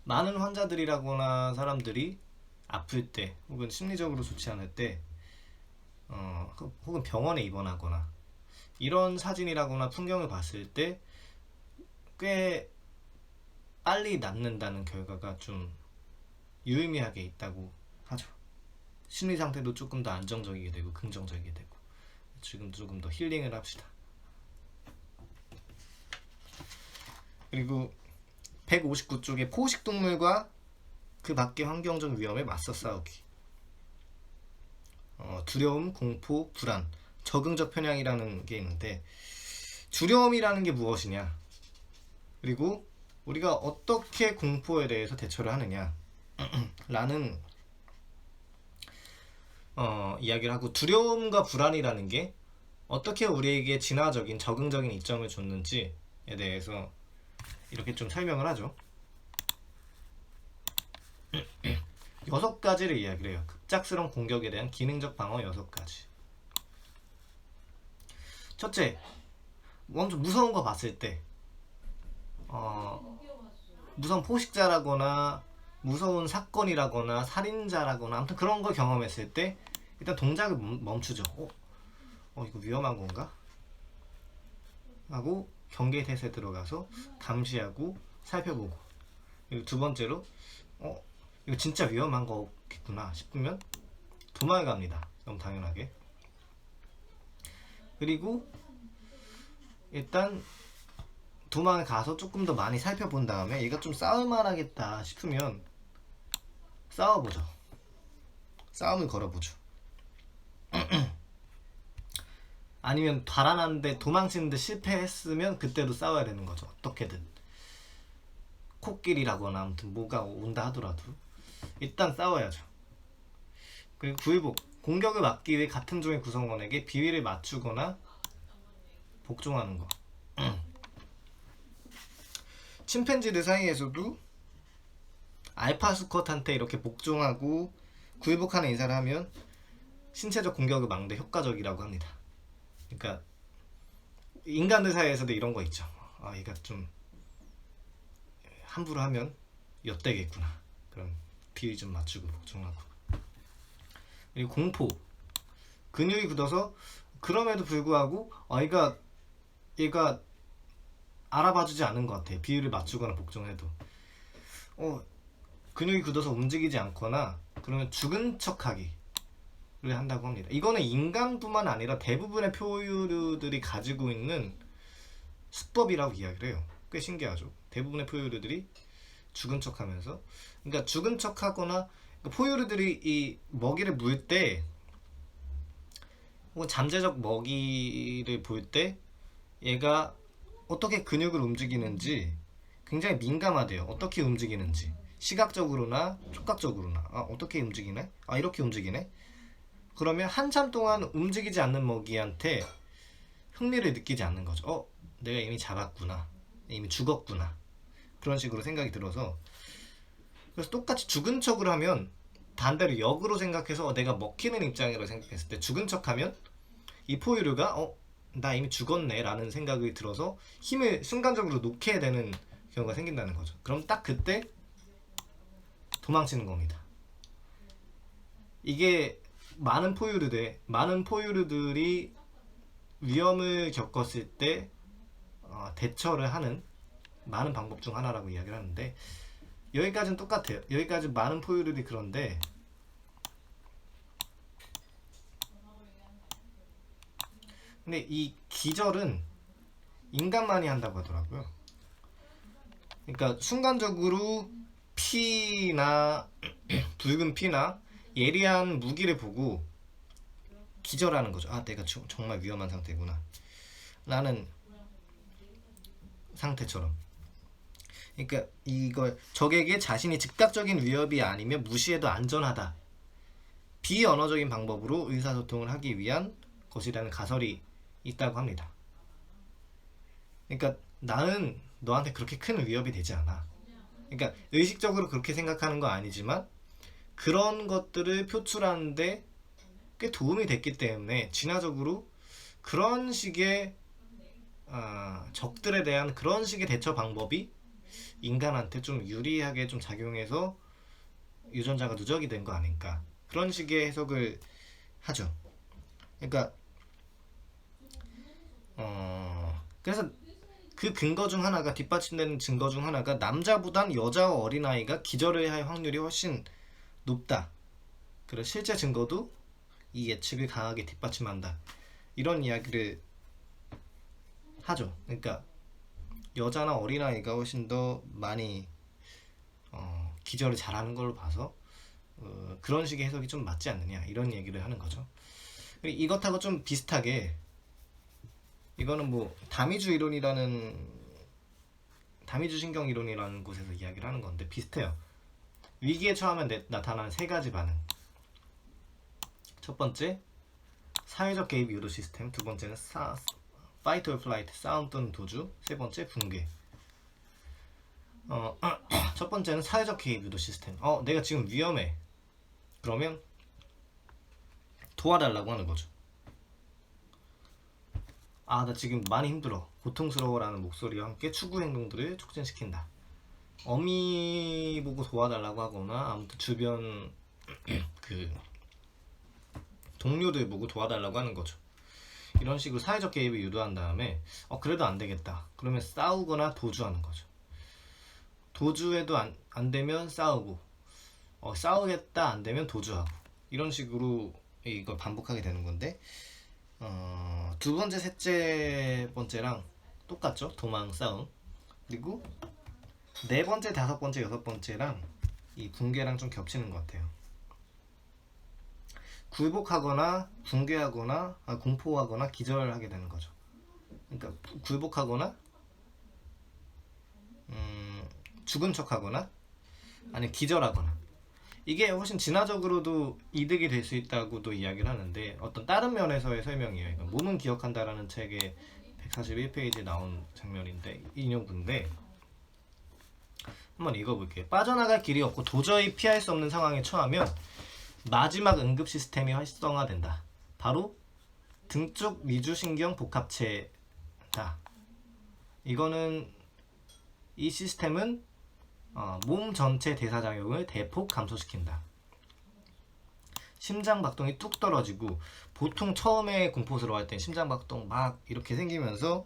S1: 많은 환자들이라거나 사람들이 아플 때 혹은 심리적으로 좋지 않을 때 혹은 병원에 입원하거나 이런 사진이라거나 풍경을 봤을 때 꽤 빨리 낫는다는 결과가 좀 유의미하게 있다고 하죠. 심리 상태도 조금 더 안정적이게 되고 긍정적이게 되고, 지금 조금 더 힐링을 합시다. 그리고 159쪽에 포식동물과 그 밖의 환경적 위험에 맞서 싸우기, 두려움, 공포, 불안, 적응적 편향이라는 게 있는데, 두려움이라는 게 무엇이냐, 그리고 우리가 어떻게 공포에 대해서 대처를 하느냐 라는 이야기를 하고, 두려움과 불안이라는 게 어떻게 우리에게 진화적인 적응적인 이점을 줬는지에 대해서 이렇게 좀 설명을 하죠. 6가지를 이야기를 해요. 급작스러운 공격에 대한 기능적 방어 6가지. 첫째, 먼저 무서운 거 봤을 때, 무서운 포식자라거나 무서운 사건이라거나 살인자라거나 아무튼 그런 걸 경험했을 때 일단 동작을 멈추죠. 이거 위험한 건가? 하고 경계 태세에 들어가서 감시하고 살펴보고, 그리고 두 번째로 이거 진짜 위험한 거겠구나 싶으면 도망을 갑니다. 너무 당연하게. 그리고 일단 도망을 가서 조금 더 많이 살펴본 다음에 얘가 좀 싸울만 하겠다 싶으면 싸워보죠. 싸움을 걸어보죠. 아니면 달아났는데 도망치는데 실패했으면 그때도 싸워야 되는 거죠. 어떻게든. 코끼리라거나 아무튼 뭐가 온다 하더라도 일단 싸워야죠. 그리고 구일복, 공격을 막기 위해 같은 종의 구성원에게 비위를 맞추거나 복종하는 거. 침팬지들 사이에서도 알파 수컷한테 이렇게 복종하고 굴복하는 인사를 하면 신체적 공격을 막는데 효과적이라고 합니다. 그러니까 인간들 사이에서도 이런 거 있죠. 아, 얘가 좀 함부로 하면 엿되겠구나. 그럼 비위 좀 맞추고 복종하고. 그리고 공포, 근육이 굳어서 그럼에도 불구하고 얘가 알아봐주지 않은 것 같아요. 비위를 맞추거나 복종해도 근육이 굳어서 움직이지 않거나 그러면 죽은 척하기를 한다고 합니다. 이거는 인간뿐만 아니라 대부분의 포유류들이 가지고 있는 수법이라고 이야기를 해요. 꽤 신기하죠. 대부분의 포유류들이 죽은 척하면서, 그러니까 죽은 척하거나 포유류들이 이 먹이를 물 때 혹은 잠재적 먹이를 볼 때 얘가 어떻게 근육을 움직이는지 굉장히 민감하대요. 어떻게 움직이는지, 시각적으로나 촉각적으로나. 어떻게 움직이네? 이렇게 움직이네? 그러면 한참 동안 움직이지 않는 먹이한테 흥미를 느끼지 않는 거죠. 내가 이미 잡았구나, 이미 죽었구나, 그런 식으로 생각이 들어서. 그래서 똑같이 죽은 척을 하면 반대로 역으로 생각해서 내가 먹히는 입장이라고 생각했을 때 죽은 척하면 이 포유류가 나 이미 죽었네 라는 생각이 들어서 힘을 순간적으로 놓게 되는 경우가 생긴다는 거죠. 그럼 딱 그때 도망치는 겁니다. 이게 많은 포유류들이 위험을 겪었을 때 대처를 하는 많은 방법 중 하나라고 이야기를 하는데, 여기까지는 똑같아요. 여기까지 많은 포유류들이 그런데 근데 이 기절은 인간만이 한다고 하더라고요. 그러니까 순간적으로 피나 붉은 피나 예리한 무기를 보고 기절하는 거죠. 내가 정말 위험한 상태구나 라는 상태처럼. 그러니까 이걸 적에게 자신이 즉각적인 위협이 아니면 무시해도 안전하다, 비언어적인 방법으로 의사소통을 하기 위한 것이라는 가설이 있다고 합니다. 그러니까 나는 너한테 그렇게 큰 위협이 되지 않아. 그러니까 의식적으로 그렇게 생각하는 건 아니지만 그런 것들을 표출하는데 꽤 도움이 됐기 때문에 진화적으로 그런 식의 적들에 대한 그런 식의 대처 방법이 인간한테 좀 유리하게 좀 작용해서 유전자가 누적이 된 거 아닌가, 그런 식의 해석을 하죠. 그러니까 그래서 그 근거 중 하나가, 뒷받침되는 증거 중 하나가 남자보단 여자와 어린아이가 기절을 할 확률이 훨씬 높다. 그리고 실제 증거도 이 예측을 강하게 뒷받침한다, 이런 이야기를 하죠. 그러니까 여자나 어린아이가 훨씬 더 많이 기절을 잘하는 걸로 봐서 그런 식의 해석이 좀 맞지 않느냐, 이런 얘기를 하는 거죠. 그리고 이것하고 좀 비슷하게 이거는 뭐 다미주 신경 이론이라는 곳에서 이야기를 하는 건데 비슷해요. 위기에 처하면 나타나는 세 가지 반응. 첫 번째, 사회적 개입 유도 시스템. 두 번째는 fight or flight, 싸움 또는 도주. 세 번째, 붕괴. 첫 번째는 사회적 개입 유도 시스템. 내가 지금 위험해. 그러면 도와달라고 하는 거죠. 나 지금 많이 힘들어, 고통스러워 라는 목소리와 함께 추구 행동들을 촉진시킨다. 어미 보고 도와달라고 하거나 아무튼 주변 그 동료들 보고 도와달라고 하는 거죠. 이런 식으로 사회적 개입을 유도한 다음에 그래도 안 되겠다, 그러면 싸우거나 도주하는 거죠. 도주해도 안 되면 싸우고, 싸우겠다 안 되면 도주하고, 이런 식으로 이걸 반복하게 되는 건데, 두 번째, 셋째 번째랑 똑같죠. 도망, 싸움. 그리고 네 번째, 다섯 번째, 여섯 번째랑 이 붕괴랑 좀 겹치는 것 같아요. 굴복하거나 붕괴하거나 공포하거나 기절하게 되는 거죠. 그러니까 굴복하거나 죽은 척하거나 아니면 기절하거나, 이게 훨씬 진화적으로도 이득이 될 수 있다고도 이야기를 하는데, 어떤 다른 면에서의 설명이에요. 이건 몸은 기억한다라는 책에 141페이지에 나온 장면인데, 인용구인데 한번 읽어볼게요. 빠져나갈 길이 없고 도저히 피할 수 없는 상황에 처하면 마지막 응급 시스템이 활성화된다. 바로 등쪽 위주신경 복합체다. 이거는, 이 시스템은 몸 전체 대사작용을 대폭 감소시킨다. 심장박동이 뚝 떨어지고, 보통 처음에 공포스러워할 땐 심장박동 막 이렇게 생기면서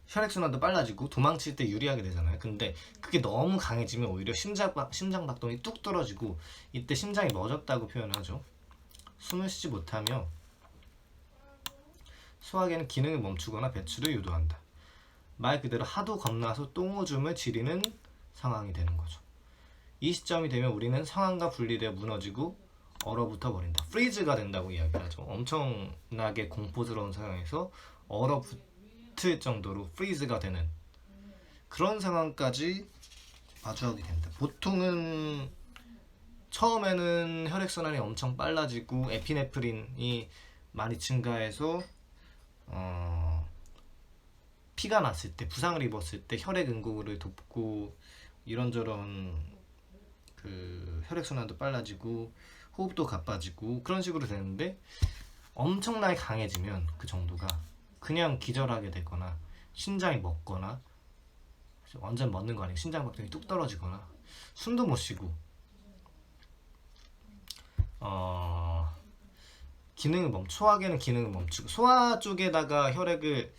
S1: 혈액순환도 빨라지고 도망칠 때 유리하게 되잖아요. 근데 그게 너무 강해지면 오히려 심장박동이 뚝 떨어지고, 이때 심장이 멎었다고 표현하죠. 숨을 쉬지 못하며 소화기는 기능을 멈추거나 배출을 유도한다. 말 그대로 하도 겁나서 똥오줌을 지리는 상황이 되는 거죠. 이 시점이 되면 우리는 상황과 분리되어 무너지고 얼어붙어 버린다. 프리즈가 된다고 이야기를 하죠. 엄청나게 공포스러운 상황에서 얼어붙을 정도로 프리즈가 되는 그런 상황까지 마주하게 된다. 보통은 처음에는 혈액순환이 엄청 빨라지고 에피네프린이 많이 증가해서 피가 났을 때, 부상을 입었을 때 혈액 응고를 돕고, 이런저런 그 혈액순환도 빨라지고 호흡도 가빠지고 그런 식으로 되는데, 엄청나게 강해지면 그 정도가 그냥 기절하게 되거나 심장이 멎거나, 완전 멎는 거 아니고 심장박동이 뚝 떨어지거나 숨도 못 쉬고 소화기는 기능을 멈추고 소화 쪽에다가 혈액을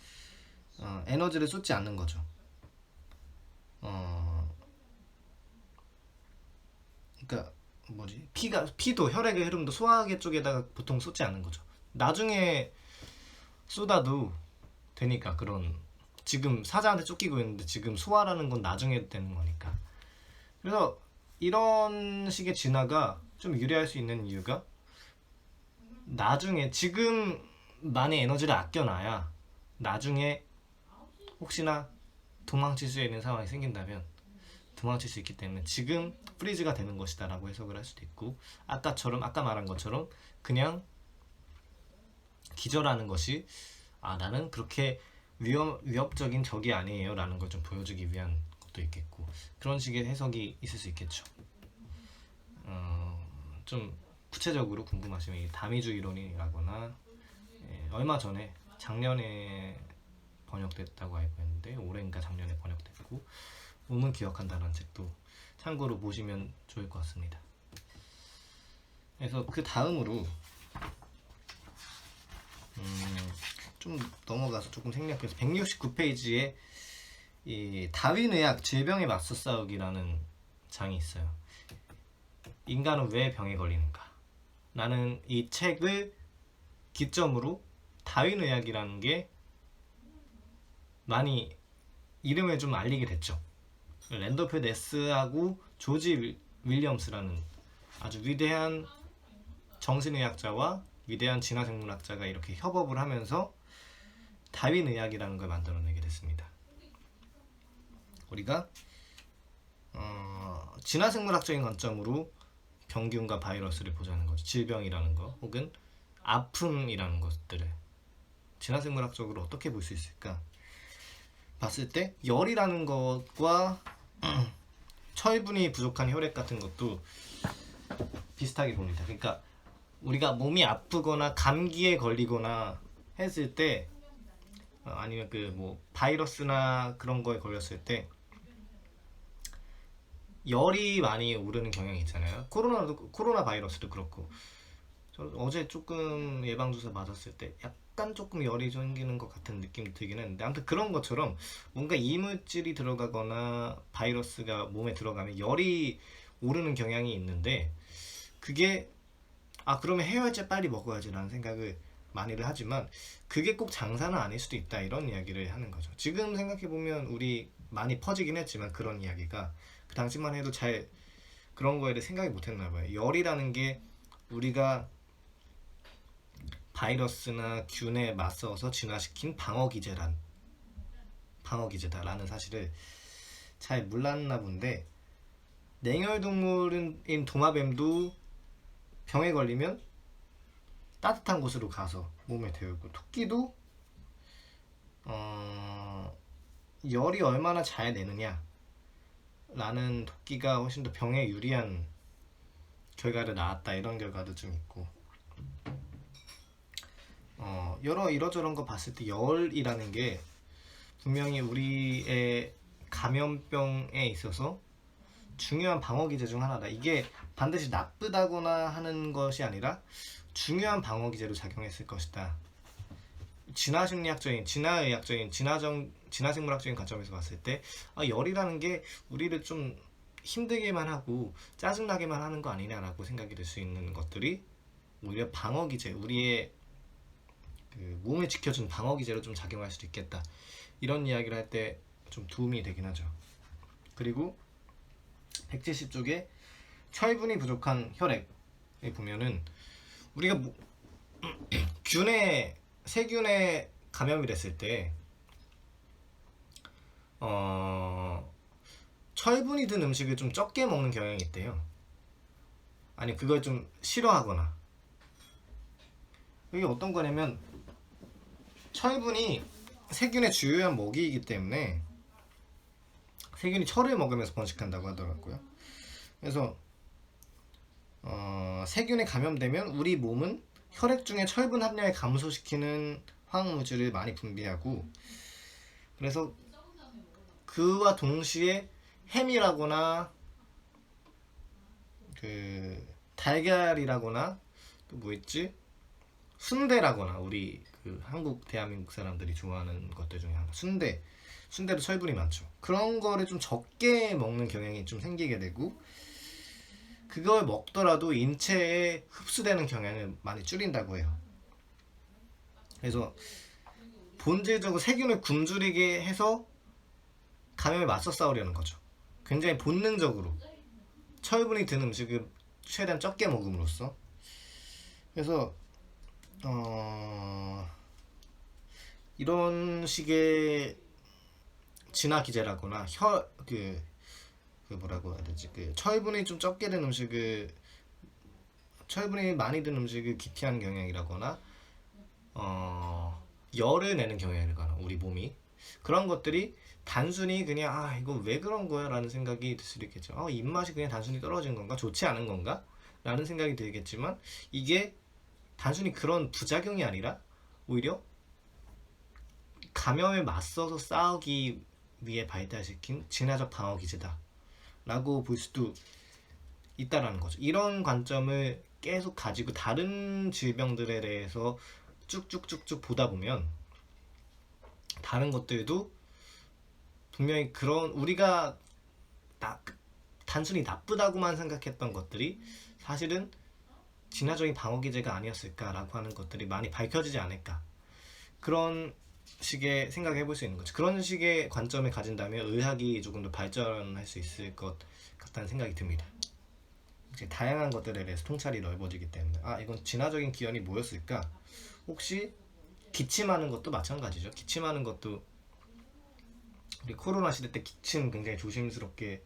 S1: 에너지를 쏟지 않는 거죠. 그러니까 피도 혈액의 흐름도 소화기 쪽에다가 보통 쏟지 않는 거죠. 나중에 쏟아도 되니까. 그런, 지금 사자한테 쫓기고 있는데 지금 소화라는 건 나중에 되는 거니까. 그래서 이런 식의 진화가 좀 유리할 수 있는 이유가, 나중에 지금 많이 에너지를 아껴놔야 나중에 혹시나 도망칠 수 있는 상황이 생긴다면 도망칠 수 있기 때문에 지금 프리즈가 되는 것이다 라고 해석을 할 수도 있고, 아까 말한 것처럼 그냥 기절하는 것이, 나는 그렇게 위협적인 적이 아니에요 라는 걸 좀 보여주기 위한 것도 있겠고, 그런 식의 해석이 있을 수 있겠죠. 좀 구체적으로 궁금하시면 이 다미주 이론이라거나, 얼마 전에 작년에 번역됐다고 알고 있는데, 올해인가 작년에 번역됐고, 몸은 기억한다는 책도 참고로 보시면 좋을 것 같습니다. 그래서 그 다음으로 좀 넘어가서 조금 생략해서 169페이지에 이 다윈의학 질병에 맞서 싸우기라는 장이 있어요. 인간은 왜 병에 걸리는가? 나는 이 책을 기점으로 다윈의학이라는 게 많이 이름을 좀 알리게 됐죠. 랜더프 네스하고 조지 윌리엄스라는 아주 위대한 정신의학자와 위대한 진화생물학자가 이렇게 협업을 하면서 다윈의학이라는 걸 만들어내게 됐습니다. 우리가 진화생물학적인 관점으로 병균과 바이러스를 보자는 거죠. 질병이라는 거 혹은 아픔이라는 것들을 진화생물학적으로 어떻게 볼 수 있을까 봤을 때, 열이라는 것과 철분이 부족한 혈액 같은 것도 비슷하게 봅니다. 그러니까 우리가 몸이 아프거나 감기에 걸리거나 했을 때, 아니면 바이러스나 그런 거에 걸렸을 때 열이 많이 오르는 경향이 있잖아요. 코로나 바이러스도 그렇고, 저 어제 조금 예방주사 맞았을 때 약간 조금 열이 생기는 것 같은 느낌이 들긴 했는데, 아무튼 그런 것처럼 뭔가 이물질이 들어가거나 바이러스가 몸에 들어가면 열이 오르는 경향이 있는데, 그게 그러면 해열제 빨리 먹어야지 라는 생각을 많이들 하지만 그게 꼭 장사는 아닐 수도 있다, 이런 이야기를 하는 거죠. 지금 생각해보면 우리 많이 퍼지긴 했지만 그런 이야기가 그 당시만 해도 잘 그런 거에 대해 생각이 못했나 봐요. 열이라는 게 우리가 바이러스나 균에 맞서서 진화시킨 방어기제다라는 사실을 잘 몰랐나 본데 냉혈동물인 도마뱀도 병에 걸리면 따뜻한 곳으로 가서 몸에 데우고, 토끼도 열이 얼마나 잘 내느냐 라는 토끼가 훨씬 더 병에 유리한 결과를 낳았다, 이런 결과도 좀 있고, 여러 이러저런 거 봤을 때 열이라는 게 분명히 우리의 감염병에 있어서 중요한 방어기제 중 하나다. 이게 반드시 나쁘다거나 하는 것이 아니라 중요한 방어기제로 작용했을 것이다. 진화심리학적인, 진화의학적인, 진화생물학적인 관점에서 봤을 때 열이라는 게 우리를 좀 힘들게만 하고 짜증나게만 하는 거 아니냐라고 생각이 들 수 있는 것들이 오히려 방어기제, 우리의 그 몸을 지켜주는 방어기제로 좀 작용할 수도 있겠다, 이런 이야기를 할 때 좀 도움이 되긴 하죠. 그리고 170쪽에 철분이 부족한 혈액에 보면은 우리가 세균에 감염이 됐을 때 철분이 든 음식을 좀 적게 먹는 경향이 있대요. 아니 그걸 좀 싫어하거나. 이게 어떤 거냐면 철분이 세균의 주요한 먹이이기 때문에 세균이 철을 먹으면서 번식한다고 하더라고요. 그래서 세균에 감염되면 우리 몸은 혈액 중에 철분 함량을 감소시키는 화학물질을 많이 분비하고, 그래서 그와 동시에 햄이라거나 그 달걀이라거나 또 뭐 있지? 순대라거나, 우리 그 한국 대한민국 사람들이 좋아하는 것들 중에 하나 순대도 철분이 많죠. 그런 거를 좀 적게 먹는 경향이 좀 생기게 되고, 그걸 먹더라도 인체에 흡수되는 경향을 많이 줄인다고 해요. 그래서 본질적으로 세균을 굶주리게 해서 감염에 맞서 싸우려는 거죠. 굉장히 본능적으로 철분이 든 음식을 최대한 적게 먹음으로써. 그래서 이런 식의 진화 기제라거나 그 뭐라고 해야 되지? 그 철분이 좀 적게 든 음식을, 철분이 많이 든 음식을 기피하는 경향이라거나 열을 내는 경향이라거나, 우리 몸이 그런 것들이 단순히 그냥 이거 왜 그런 거야 라는 생각이 들 수도 있겠죠. 입맛이 그냥 단순히 떨어진 건가, 좋지 않은 건가 라는 생각이 들겠지만, 이게 단순히 그런 부작용이 아니라 오히려 감염에 맞서서 싸우기 위해 발달시킨 진화적 방어 기제다 라고 볼 수도 있다라는 거죠. 이런 관점을 계속 가지고 다른 질병들에 대해서 쭉쭉쭉쭉 보다 보면 다른 것들도 분명히 그런 우리가 단순히 나쁘다고만 생각했던 것들이 사실은 진화적인 방어기제가 아니었을까라고 하는 것들이 많이 밝혀지지 않을까, 그런 식의 생각을 해볼 수 있는 거죠. 그런 식의 관점을 가진다면 의학이 조금 더 발전할 수 있을 것 같다는 생각이 듭니다. 이제 다양한 것들에 대해서 통찰이 넓어지기 때문에 이건 진화적인 기원이 뭐였을까? 혹시 기침하는 것도 마찬가지죠. 기침하는 것도 우리 코로나 시대 때 기침 굉장히 조심스럽게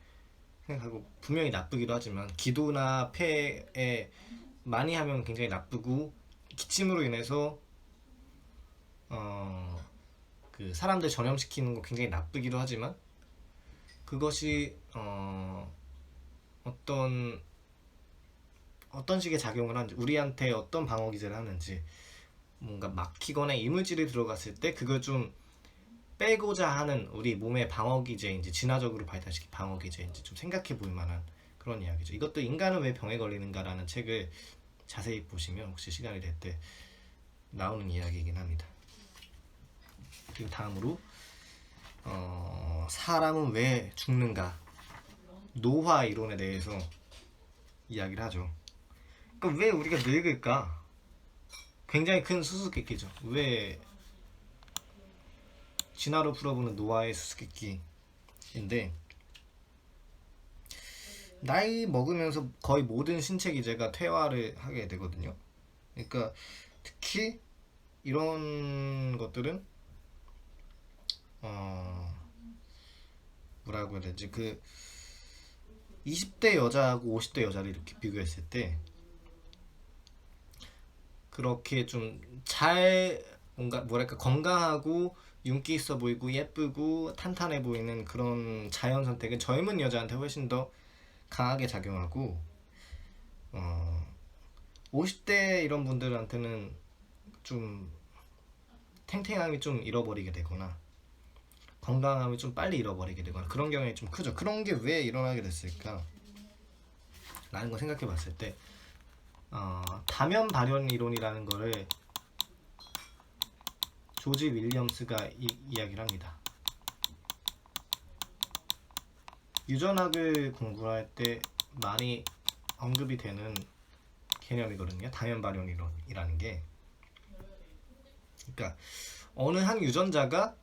S1: 생각하고 분명히 나쁘기도 하지만, 기도나 폐에 많이 하면 굉장히 나쁘고, 기침으로 인해서 그 사람들 전염시키는 거 굉장히 나쁘기도 하지만, 그것이 어떤 식의 작용을 하는지, 우리한테 어떤 방어 기제를 하는지, 뭔가 막히거나 이물질이 들어갔을 때 그걸 좀 빼고자 하는 우리 몸의 방어 기제인지 진화적으로 발달시킨 방어 기제인지 좀 생각해 볼 만한 그런 이야기죠. 이것도 인간은 왜 병에 걸리는가라는 책을 자세히 보시면 혹시 시간이 될 때 나오는 이야기이긴 합니다. 그리고 다음으로 사람은 왜 죽는가, 노화 이론에 대해서 이야기를 하죠. 그러니까 왜 우리가 늙을까? 굉장히 큰 수수께끼죠. 왜 진화로 풀어보는 노화의 수수께끼인데, 나이 먹으면서 거의 모든 신체 기제가 퇴화를 하게 되거든요. 그러니까 특히 이런 것들은 뭐라고 해야 되지? 그 20대 여자하고 50대 여자를 이렇게 비교했을 때 그렇게 좀 잘 뭔가 뭐랄까 건강하고 윤기 있어 보이고 예쁘고 탄탄해 보이는 그런 자연 선택은 젊은 여자한테 훨씬 더 강하게 작용하고 50대 이런 분들한테는 좀 탱탱함이 좀 잃어버리게 되거나 건강함을 좀 빨리 잃어버리게 되거나 그런 경향이 좀 크죠. 그런 게 왜 일어나게 됐을까? 라는 거 생각해 봤을 때 다면 발현 이론이라는 거를 조지 윌리엄스가 이야기를 합니다. 유전학을 공부할 때 많이 언급이 되는 개념이거든요. 다면 발현 이론이라는 게. 그러니까 어느 한 유전자가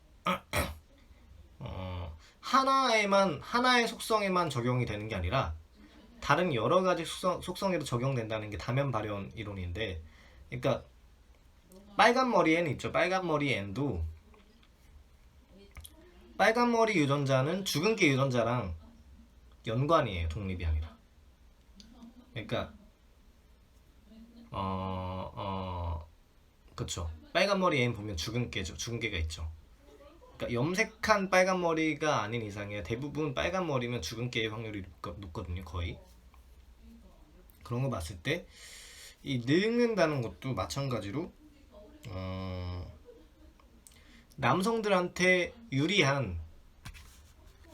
S1: 하나의 속성에만 적용이 되는 게 아니라 다른 여러 가지 속성에도 적용된다는 게 다면 발현 이론인데, 그러니까 빨간 머리 엔 있죠. 빨간 머리 엔도 빨간 머리 유전자는 죽은 개 유전자랑 연관이에요. 독립이 아니라. 그러니까 그쵸. 빨간 머리 엔 보면 죽은 개죠. 죽은 개가 있죠. 그러니까 염색한 빨간 머리가 아닌 이상에 대부분 빨간 머리면 죽은 개의 확률이 높거든요. 거의. 그런 거 봤을 때 이 늙는다는 것도 마찬가지로 남성들한테 유리한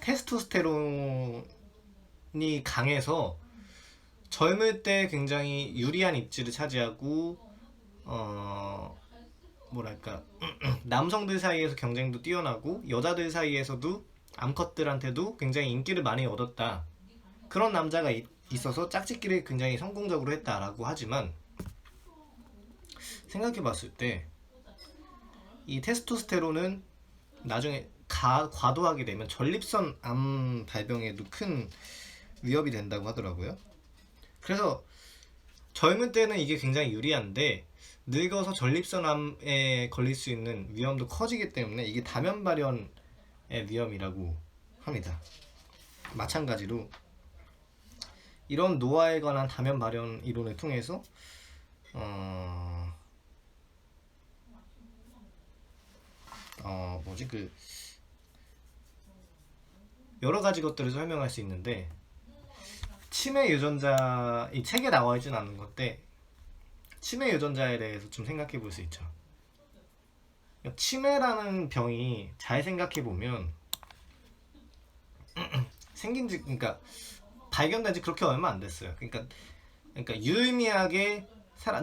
S1: 테스토스테론이 강해서 젊을 때 굉장히 유리한 입지를 차지하고 뭐랄까 남성들 사이에서 경쟁도 뛰어나고 여자들 사이에서도 암컷들한테도 굉장히 인기를 많이 얻었다. 그런 남자가 있어서 짝짓기를 굉장히 성공적으로 했다라고 하지만 생각해 봤을 때 이 테스토스테론은 나중에 과도하게 되면 전립선 암 발병에도 큰 위협이 된다고 하더라고요. 그래서 젊은 때는 이게 굉장히 유리한데 늙어서 전립선 암에 걸릴 수 있는 위험도 커지기 때문에 이게 다면 발현의 위험이라고 합니다. 마찬가지로 이런 노화에 관한 다면 발현 이론을 통해서 여러 가지 것들을 설명할 수 있는데 치매 유전자 이 책에 나와 있진 않은 건데 치매 유전자에 대해서 좀 생각해 볼 수 있죠. 치매라는 병이 잘 생각해 보면 그러니까 발견된 지 그렇게 얼마 안 됐어요. 그러니까 유의미하게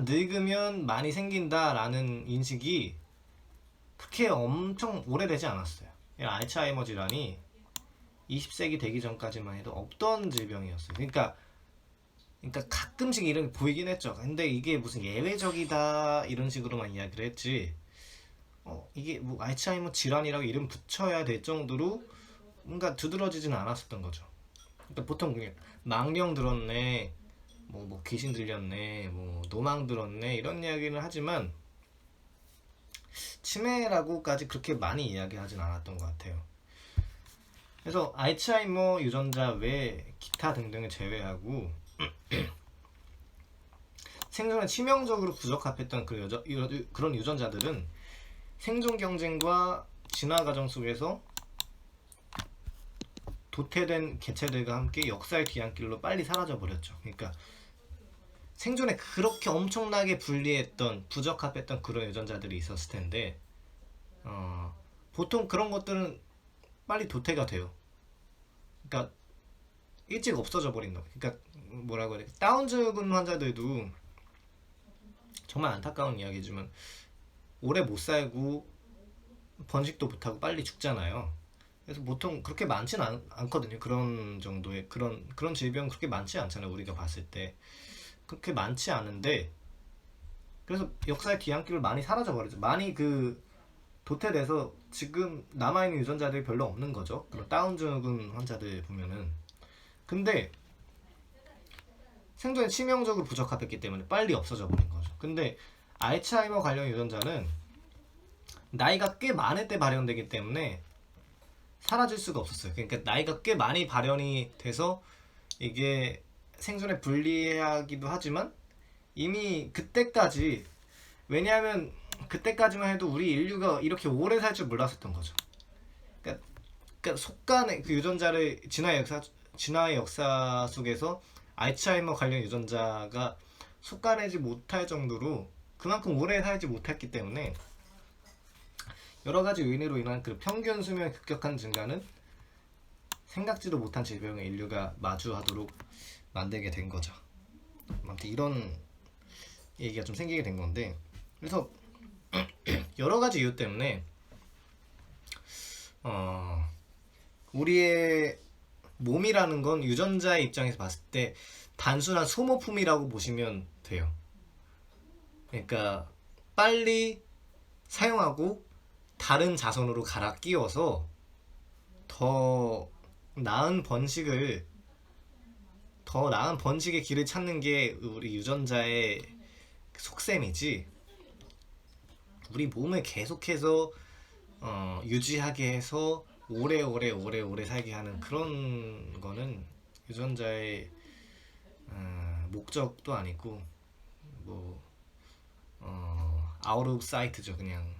S1: 늙으면 많이 생긴다라는 인식이 그렇게 엄청 오래되지 않았어요. 알츠하이머 질환이 20세기 되기 전까지만 해도 없던 질병이었어요. 그러니까 가끔씩 이런 게 보이긴 했죠. 근데 이게 무슨 예외적이다 이런 식으로만 이야기를 했지. 이게 뭐 알츠하이머 질환이라고 이름 붙여야 될 정도로 뭔가 두드러지진 않았었던 거죠. 그러니까 보통 그냥 망령 들었네, 뭐 귀신 들렸네, 뭐 노망 들었네 이런 이야기를 하지만 치매라고까지 그렇게 많이 이야기하진 않았던 것 같아요. 그래서 알츠하이머 유전자 외 기타 등등을 제외하고 생존에 치명적으로 부적합했던 그런 유전자들은 생존 경쟁과 진화 과정 속에서 도태된 개체들과 함께 역사의 뒤안길로 빨리 사라져 버렸죠. 그러니까 생존에 그렇게 엄청나게 불리했던 부적합했던 그런 유전자들이 있었을 텐데 보통 그런 것들은 빨리 도태가 돼요. 그러니까 일찍 없어져 버린다. 그러니까 뭐라고 해야 돼? 다운증후군 환자들도 정말 안타까운 이야기지만 오래 못 살고 번식도 못하고 빨리 죽잖아요. 그래서 보통 그렇게 많지는 않거든요. 그런 정도의 그런 질병 그렇게 많지 않잖아요. 우리가 봤을 때 그렇게 많지 않은데 그래서 역사의 뒤안길을 많이 사라져 버리죠. 많이 도태돼서 지금 남아있는 유전자들이 별로 없는 거죠. 그런 다운증후군 환자들 보면은. 근데 생존에 치명적으로 부적합했기 때문에 빨리 없어져 버린 거죠. 근데 알츠하이머 관련 유전자는 나이가 꽤 많을 때 발현되기 때문에 사라질 수가 없었어요. 그러니까 나이가 꽤 많이 발현이 돼서 이게 생존에 불리하기도 하지만 이미 그때까지, 왜냐하면 그때까지만 해도 우리 인류가 이렇게 오래 살 줄 몰랐었던 거죠. 그러니까 속간의 그 유전자를 진화의 역사 속에서 알츠하이머 관련 유전자가 속가내지 못할 정도로 그만큼 오래 살지 못했기 때문에 여러 가지 요인으로 인한 그 평균 수명의 급격한 증가는 생각지도 못한 질병을 인류가 마주하도록 만들게 된 거죠. 아무튼 이런 얘기가 좀 생기게 된 건데, 그래서 여러 가지 이유 때문에 우리의 몸이라는 건 유전자의 입장에서 봤을 때 단순한 소모품이라고 보시면 돼요. 그러니까 빨리 사용하고 다른 자손으로 갈아 끼워서 더 나은 번식의 길을 찾는 게 우리 유전자의 속셈이지, 우리 몸을 계속해서 유지하게 해서 오래 살게 하는 그런 거는 유전자의 목적도 아니고 뭐 아웃 오브 사이트죠. 그냥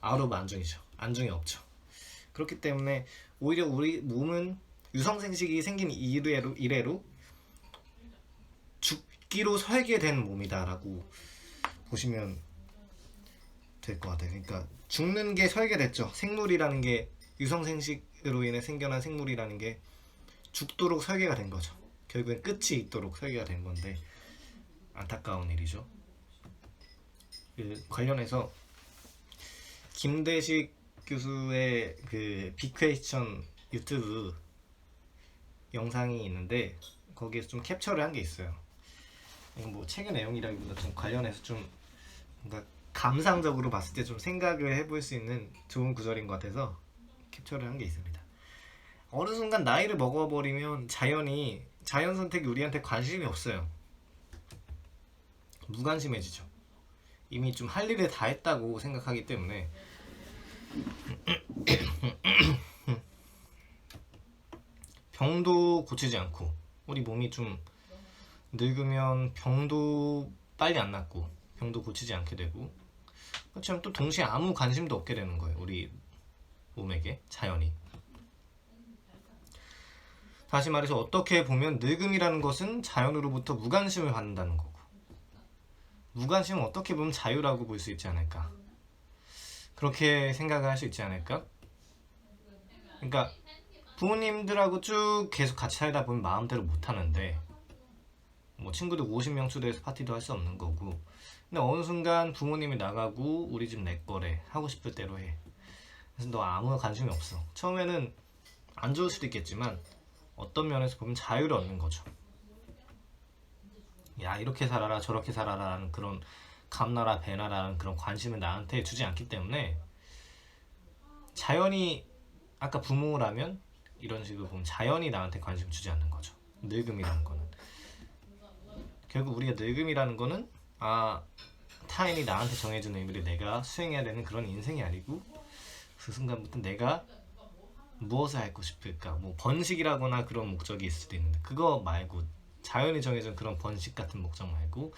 S1: 아웃 오브 안중이죠. 안중이 없죠. 그렇기 때문에 오히려 우리 몸은 유성생식이 생긴 이래로 죽기로 설계된 몸이다라고 보시면 될 것 같아요. 그러니까 죽는 게 설계됐죠. 생물이라는 게, 유성생식으로 인해 생겨난 생물이라는 게 죽도록 설계가 된 거죠. 결국엔 끝이 있도록 설계가 된 건데 안타까운 일이죠. 그 관련해서 김대식 교수의 그 빅퀘스천 유튜브 영상이 있는데 거기에서 좀 캡처를 한 게 있어요. 이건 뭐 책의 내용이라기보다 좀 관련해서 좀 뭔가 감상적으로 봤을 때 좀 생각을 해볼 수 있는 좋은 구절인 것 같아서 캡처를 한 게 있습니다. 어느 순간 나이를 먹어버리면 자연 선택이 우리한테 관심이 없어요. 무관심해지죠. 이미 좀 할 일을 다 했다고 생각하기 때문에 병도 고치지 않고, 우리 몸이 좀 늙으면 병도 빨리 안 낫고 병도 고치지 않게 되고, 그렇지만 또 동시에 아무 관심도 없게 되는 거예요. 우리 몸에게 자연이. 다시 말해서 어떻게 보면 늙음이라는 것은 자연으로부터 무관심을 받는다는 거고, 무관심은 어떻게 보면 자유라고 볼 수 있지 않을까, 그렇게 생각을 할 수 있지 않을까. 그러니까 부모님들하고 쭉 계속 같이 살다 보면 마음대로 못 하는데, 뭐 친구들 50명 초대해서 파티도 할 수 없는 거고, 근데 어느 순간 부모님이 나가고 우리 집 내 거래, 하고 싶을 대로 해. 그래서 너 아무 관심이 없어. 처음에는 안 좋을 수도 있겠지만 어떤 면에서 보면 자유를 얻는 거죠. 야, 이렇게 살아라 저렇게 살아라라는 그런 감나라 배나라는 그런 관심을 나한테 주지 않기 때문에, 자연이, 아까 부모라면 이런 식으로 보면 자연이 나한테 관심 주지 않는 거죠. 늙음이라는 거는 결국 우리가 늙음이라는 거는 타인이 나한테 정해준 의미를 내가 수행해야 되는 그런 인생이 아니고, 그 순간부터 내가 무엇을 하고 싶을까, 뭐 번식이라거나 그런 목적이 있을 수도 있는데, 그거 말고 자연이 정해준 그런 번식 같은 목적 말고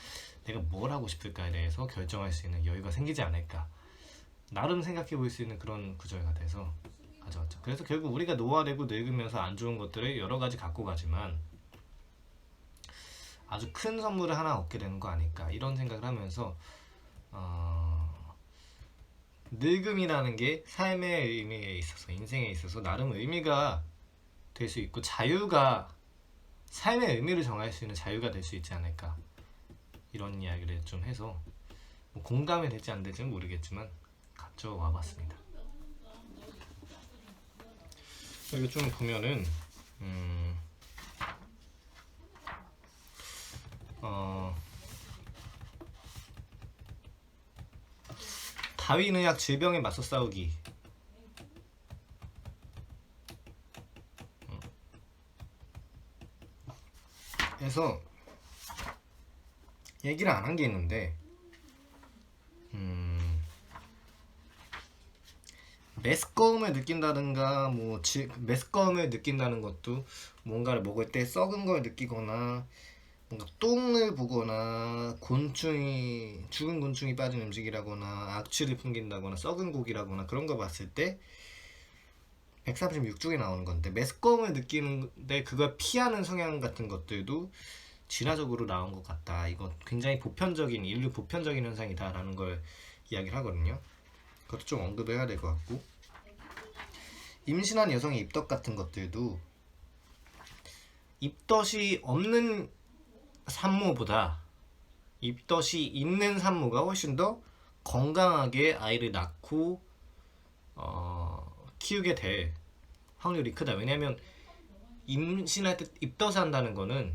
S1: 내가 뭘 하고 싶을까에 대해서 결정할 수 있는 여유가 생기지 않을까, 나름 생각해 볼 수 있는 그런 구조가 돼서 가져왔죠. 그래서 결국 우리가 노화되고 늙으면서 안 좋은 것들을 여러 가지 갖고 가지만 아주 큰 선물을 하나 얻게 되는 거 아닐까, 이런 생각을 하면서 늙음이라는 게 삶의 의미에 있어서, 인생에 있어서 나름 의미가 될 수 있고, 자유가 삶의 의미를 정할 수 있는 자유가 될 수 있지 않을까, 이런 이야기를 좀 해서 뭐 공감이 될지 안 될지는 모르겠지만 가져와 봤습니다. 여기 좀 보면은 다윈의학 질병에 맞서 싸우기. 그래서 얘기를 안 한 게 있는데, 메스꺼움을 느낀다든가 메스꺼움을 느낀다는 것도 뭔가를 먹을 때 썩은 걸 느끼거나 뭔가 똥을 보거나 죽은 곤충이 빠진 음식이라거나 악취를 풍긴다거나 썩은 고기라거나 그런 거 봤을 때 136쪽에 나오는 건데, 메스꺼움을 느끼는데 그걸 피하는 성향 같은 것들도 진화적으로 나온 것 같다. 이거 굉장히 인류 보편적인 현상이다라는 걸 이야기를 하거든요. 그것도 좀 언급해야 될 것 같고, 임신한 여성의 입덧 같은 것들도 입덧이 없는 산모보다 입덧이 있는 산모가 훨씬 더 건강하게 아이를 낳고 키우게 될 확률이 크다. 왜냐하면 임신할 때 입덧을 한다는 거는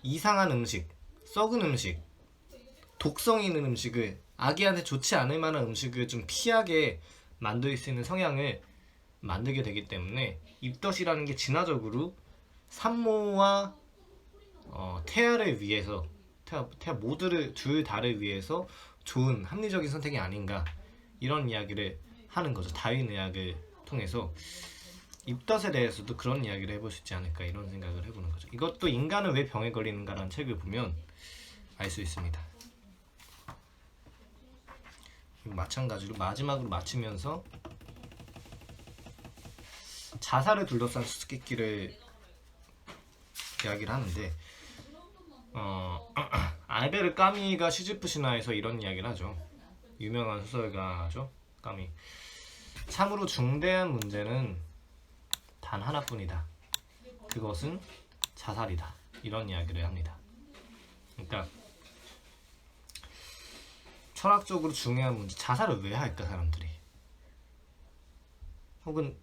S1: 이상한 음식, 썩은 음식, 독성 있는 음식을, 아기한테 좋지 않을 만한 음식을 좀 피하게 만들 수 있는 성향을 만들게 되기 때문에 입덧이라는 게 진화적으로 산모와 태아를 위해서, 태아 모두를 둘 다를 위해서 좋은 합리적인 선택이 아닌가, 이런 이야기를 하는 거죠. 다윈 의학을 통해서 입덧에 대해서도 그런 이야기를 해볼 수 있지 않을까, 이런 생각을 해보는 거죠. 이것도 인간은 왜 병에 걸리는가라는 책을 보면 알 수 있습니다. 마찬가지로 마지막으로 마치면서 자살을 둘러싼 수수께끼를 이야기를 하는데, 알베르 까미가 시지프 신화에서 이런 이야기를 하죠. 유명한 소설가죠, 까미. 참으로 중대한 문제는 단 하나뿐이다. 그것은 자살이다. 이런 이야기를 합니다. 그러니까 철학적으로 중요한 문제, 자살을 왜 할까 사람들이? 혹은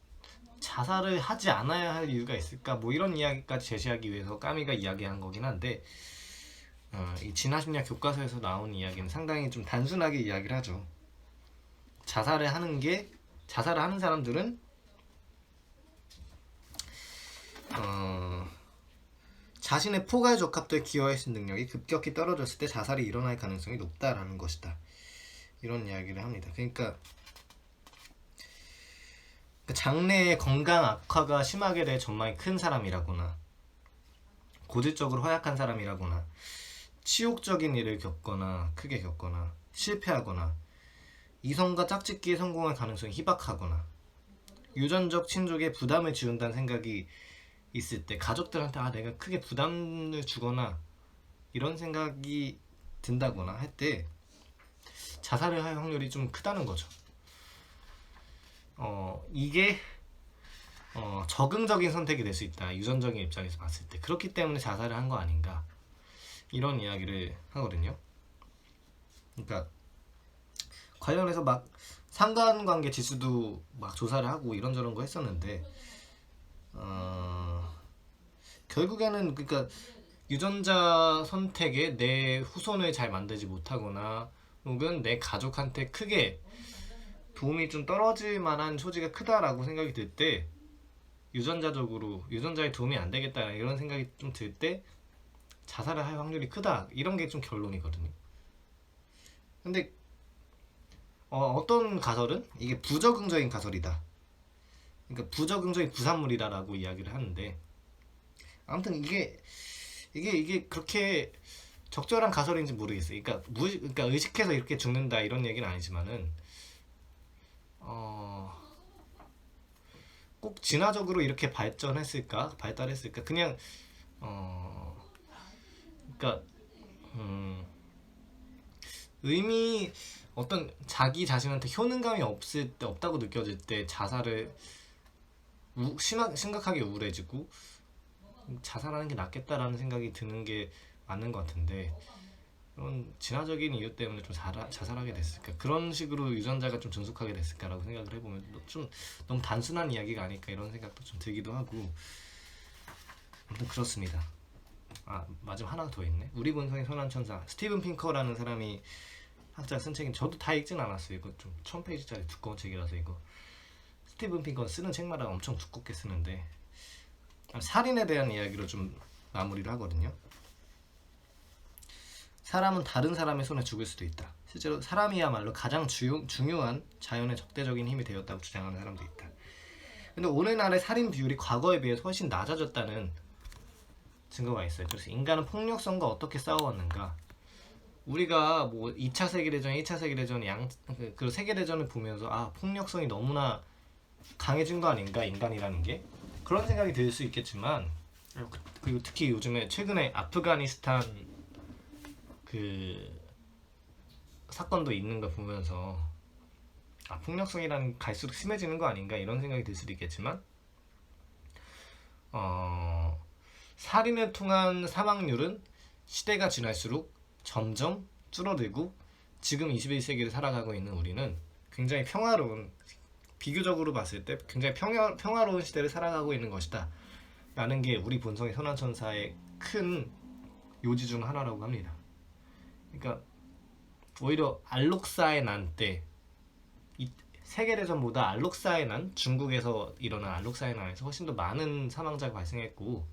S1: 자살을 하지 않아야 할 이유가 있을까? 뭐 이런 이야기까지 제시하기 위해서 까미가 이야기한 거긴 한데, 이 진화심리학 교과서에서 나온 이야기는 상당히 좀 단순하게 이야기를 하죠. 자살을 하는 사람들은 자신의 포괄 적합도에 기여할 수 있는 능력이 급격히 떨어졌을 때 자살이 일어날 가능성이 높다라는 것이다. 이런 이야기를 합니다. 그러니까 장래의 건강 악화가 심하게 될 전망이 큰 사람이라거나, 고질적으로 허약한 사람이라거나, 치욕적인 일을 크게 겪거나, 실패하거나, 이성과 짝짓기에 성공할 가능성이 희박하거나, 유전적 친족에 부담을 지운다는 생각이 있을 때, 가족들한테 내가 크게 부담을 주거나 이런 생각이 든다거나 할 때 자살을 할 확률이 좀 크다는 거죠. 이게 적응적인 선택이 될 수 있다. 유전적인 입장에서 봤을 때. 그렇기 때문에 자살을 한 거 아닌가, 이런 이야기를 하거든요. 그러니까 관련해서 막 상관관계 지수도 막 조사를 하고 이런저런 거 했었는데, 결국에는 그러니까 유전자 선택에 내 후손을 잘 만들지 못하거나, 혹은 내 가족한테 크게 도움이 좀 떨어질 만한 소지가 크다라고 생각이 들 때, 유전자에 도움이 안 되겠다, 이런 생각이 좀 들 때 자살을 할 확률이 크다, 이런 게 좀 결론이거든요. 근데 어떤 가설은 이게 부적응적인 가설이다, 그러니까 부적응적인 부산물이다라고 이야기를 하는데, 아무튼 이게 그렇게 적절한 가설인지 모르겠어요. 그러니까 의식해서 이렇게 죽는다, 이런 얘기는 아니지만은 꼭 진화적으로 이렇게 발달했을까? 그냥 그러니까 어떤 자기 자신한테 효능감이 없다고 느껴질 때 자살을 심각하게 우울해지고 자살하는 게 낫겠다라는 생각이 드는 게 맞는 것 같은데, 그런 진화적인 이유 때문에 좀 자살하게 됐을까? 그런 식으로 유전자가 좀 존속하게 됐을까라고 생각을 해보면 좀 너무 단순한 이야기가 아닐까, 이런 생각도 좀 들기도 하고, 아무튼 그렇습니다. 마지막 하나 더 있네. 우리 본성의 선한천사, 스티븐 핑커라는 사람이 학자가 쓴 책인, 저도 다 읽진 않았어요. 이거 좀 1000페이지짜리 두꺼운 책이라서. 이거 스티븐 핑커 쓰는 책마다 엄청 두껍게 쓰는데, 살인에 대한 이야기로 좀 마무리를 하거든요. 사람은 다른 사람의 손에 죽을 수도 있다. 실제로 사람이야말로 가장 중요한 자연의 적대적인 힘이 되었다고 주장하는 사람도 있다. 근데 오늘날의 살인 비율이 과거에 비해서 훨씬 낮아졌다는 증거가 있어요. 그래서 인간은 폭력성과 어떻게 싸워왔는가? 우리가 뭐 2차 세계대전, 1차 세계대전 그 세계대전을 보면서 아, 폭력성이 너무나 강해진 거 아닌가, 인간이라는 게? 그런 생각이 들 수 있겠지만, 그리고 특히 요즘에 최근에 아프가니스탄 그 사건도 있는 거 보면서 아, 폭력성이라는 갈수록 심해지는 거 아닌가 이런 생각이 들 수도 있겠지만, 살인을 통한 사망률은 시대가 지날수록 점점 줄어들고 지금 21세기를 살아가고 있는 우리는 굉장히 평화로운, 비교적으로 봤을 때 굉장히 평화로운 시대를 살아가고 있는 것이다 라는 게 우리 본성의 선한천사의 큰 요지 중 하나라고 합니다. 그러니까 오히려 알록사의 난 때, 세계대전보다 알록사의 난, 중국에서 일어난 알록사의 난에서 훨씬 더 많은 사망자가 발생했고,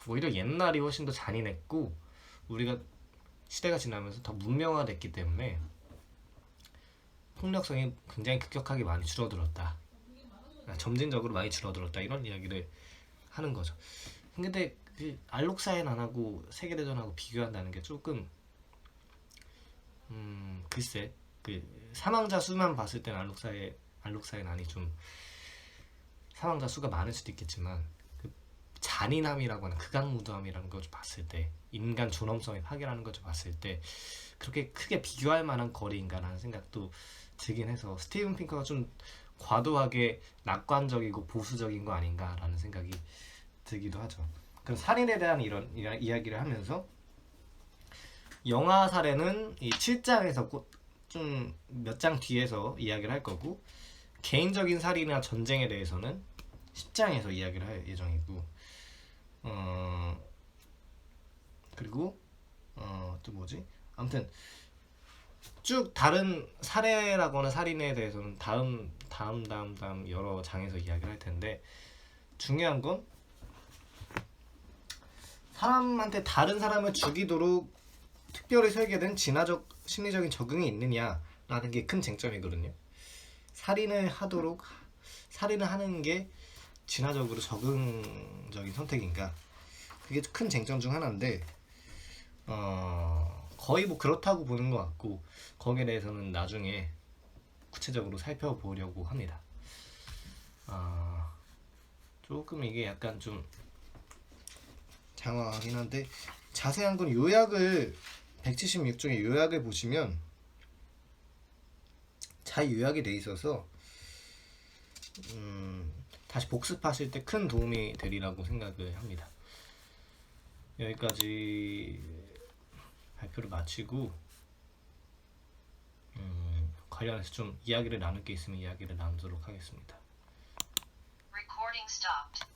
S1: 오히려 옛날이 훨씬 더 잔인했고, 우리가 시대가 지나면서 더 문명화됐기 때문에 폭력성이 굉장히 급격하게 많이 줄어들었다, 점진적으로 많이 줄어들었다, 이런 이야기를 하는 거죠. 근데 그 알록사의 난하고 세계대전하고 비교한다는 게 조금 글쎄, 그 사망자 수만 봤을 때는 알록사의 난이 좀 사망자 수가 많을 수도 있겠지만, 그 잔인함이라고 하는 극악무도함이라는 걸 봤을 때, 인간 존엄성의 파괴라는 걸 봤을 때 그렇게 크게 비교할 만한 거리인가라는 생각도 들긴 해서 스티븐 핑커가 좀 과도하게 낙관적이고 보수적인 거 아닌가라는 생각이 들기도 하죠. 그럼 살인에 대한 이런 이야기를 하면서 영화 사례는 이 7장에서 좀 몇 장 뒤에서 이야기를 할 거고, 개인적인 살인이나 전쟁에 대해서는 10장에서 이야기를 할 예정이고, 그리고 또 뭐지? 아무튼 쭉 다른 사례라거나 살인에 대해서는 다음 여러 장에서 이야기를 할 텐데, 중요한 건 사람한테 다른 사람을 죽이도록 특별히 설계된 진화적 심리적인 적응이 있느냐라는 게 큰 쟁점이거든요. 살인을 하는 게 진화적으로 적응적인 선택인가? 그게 큰 쟁점 중 하나인데, 거의 뭐 그렇다고 보는 것 같고, 거기에 대해서는 나중에 구체적으로 살펴보려고 합니다. 조금 이게 약간 좀 장황하긴 한데, 자세한 건 요약을 176쪽의 요약을 보시면 잘 요약이 돼 있어서 다시 복습하실 때 큰 도움이 되리라고 생각을 합니다. 여기까지 발표를 마치고 관련해서 좀 이야기를 나눌 게 있으면 이야기를 나누도록 하겠습니다.
S3: Recording stopped.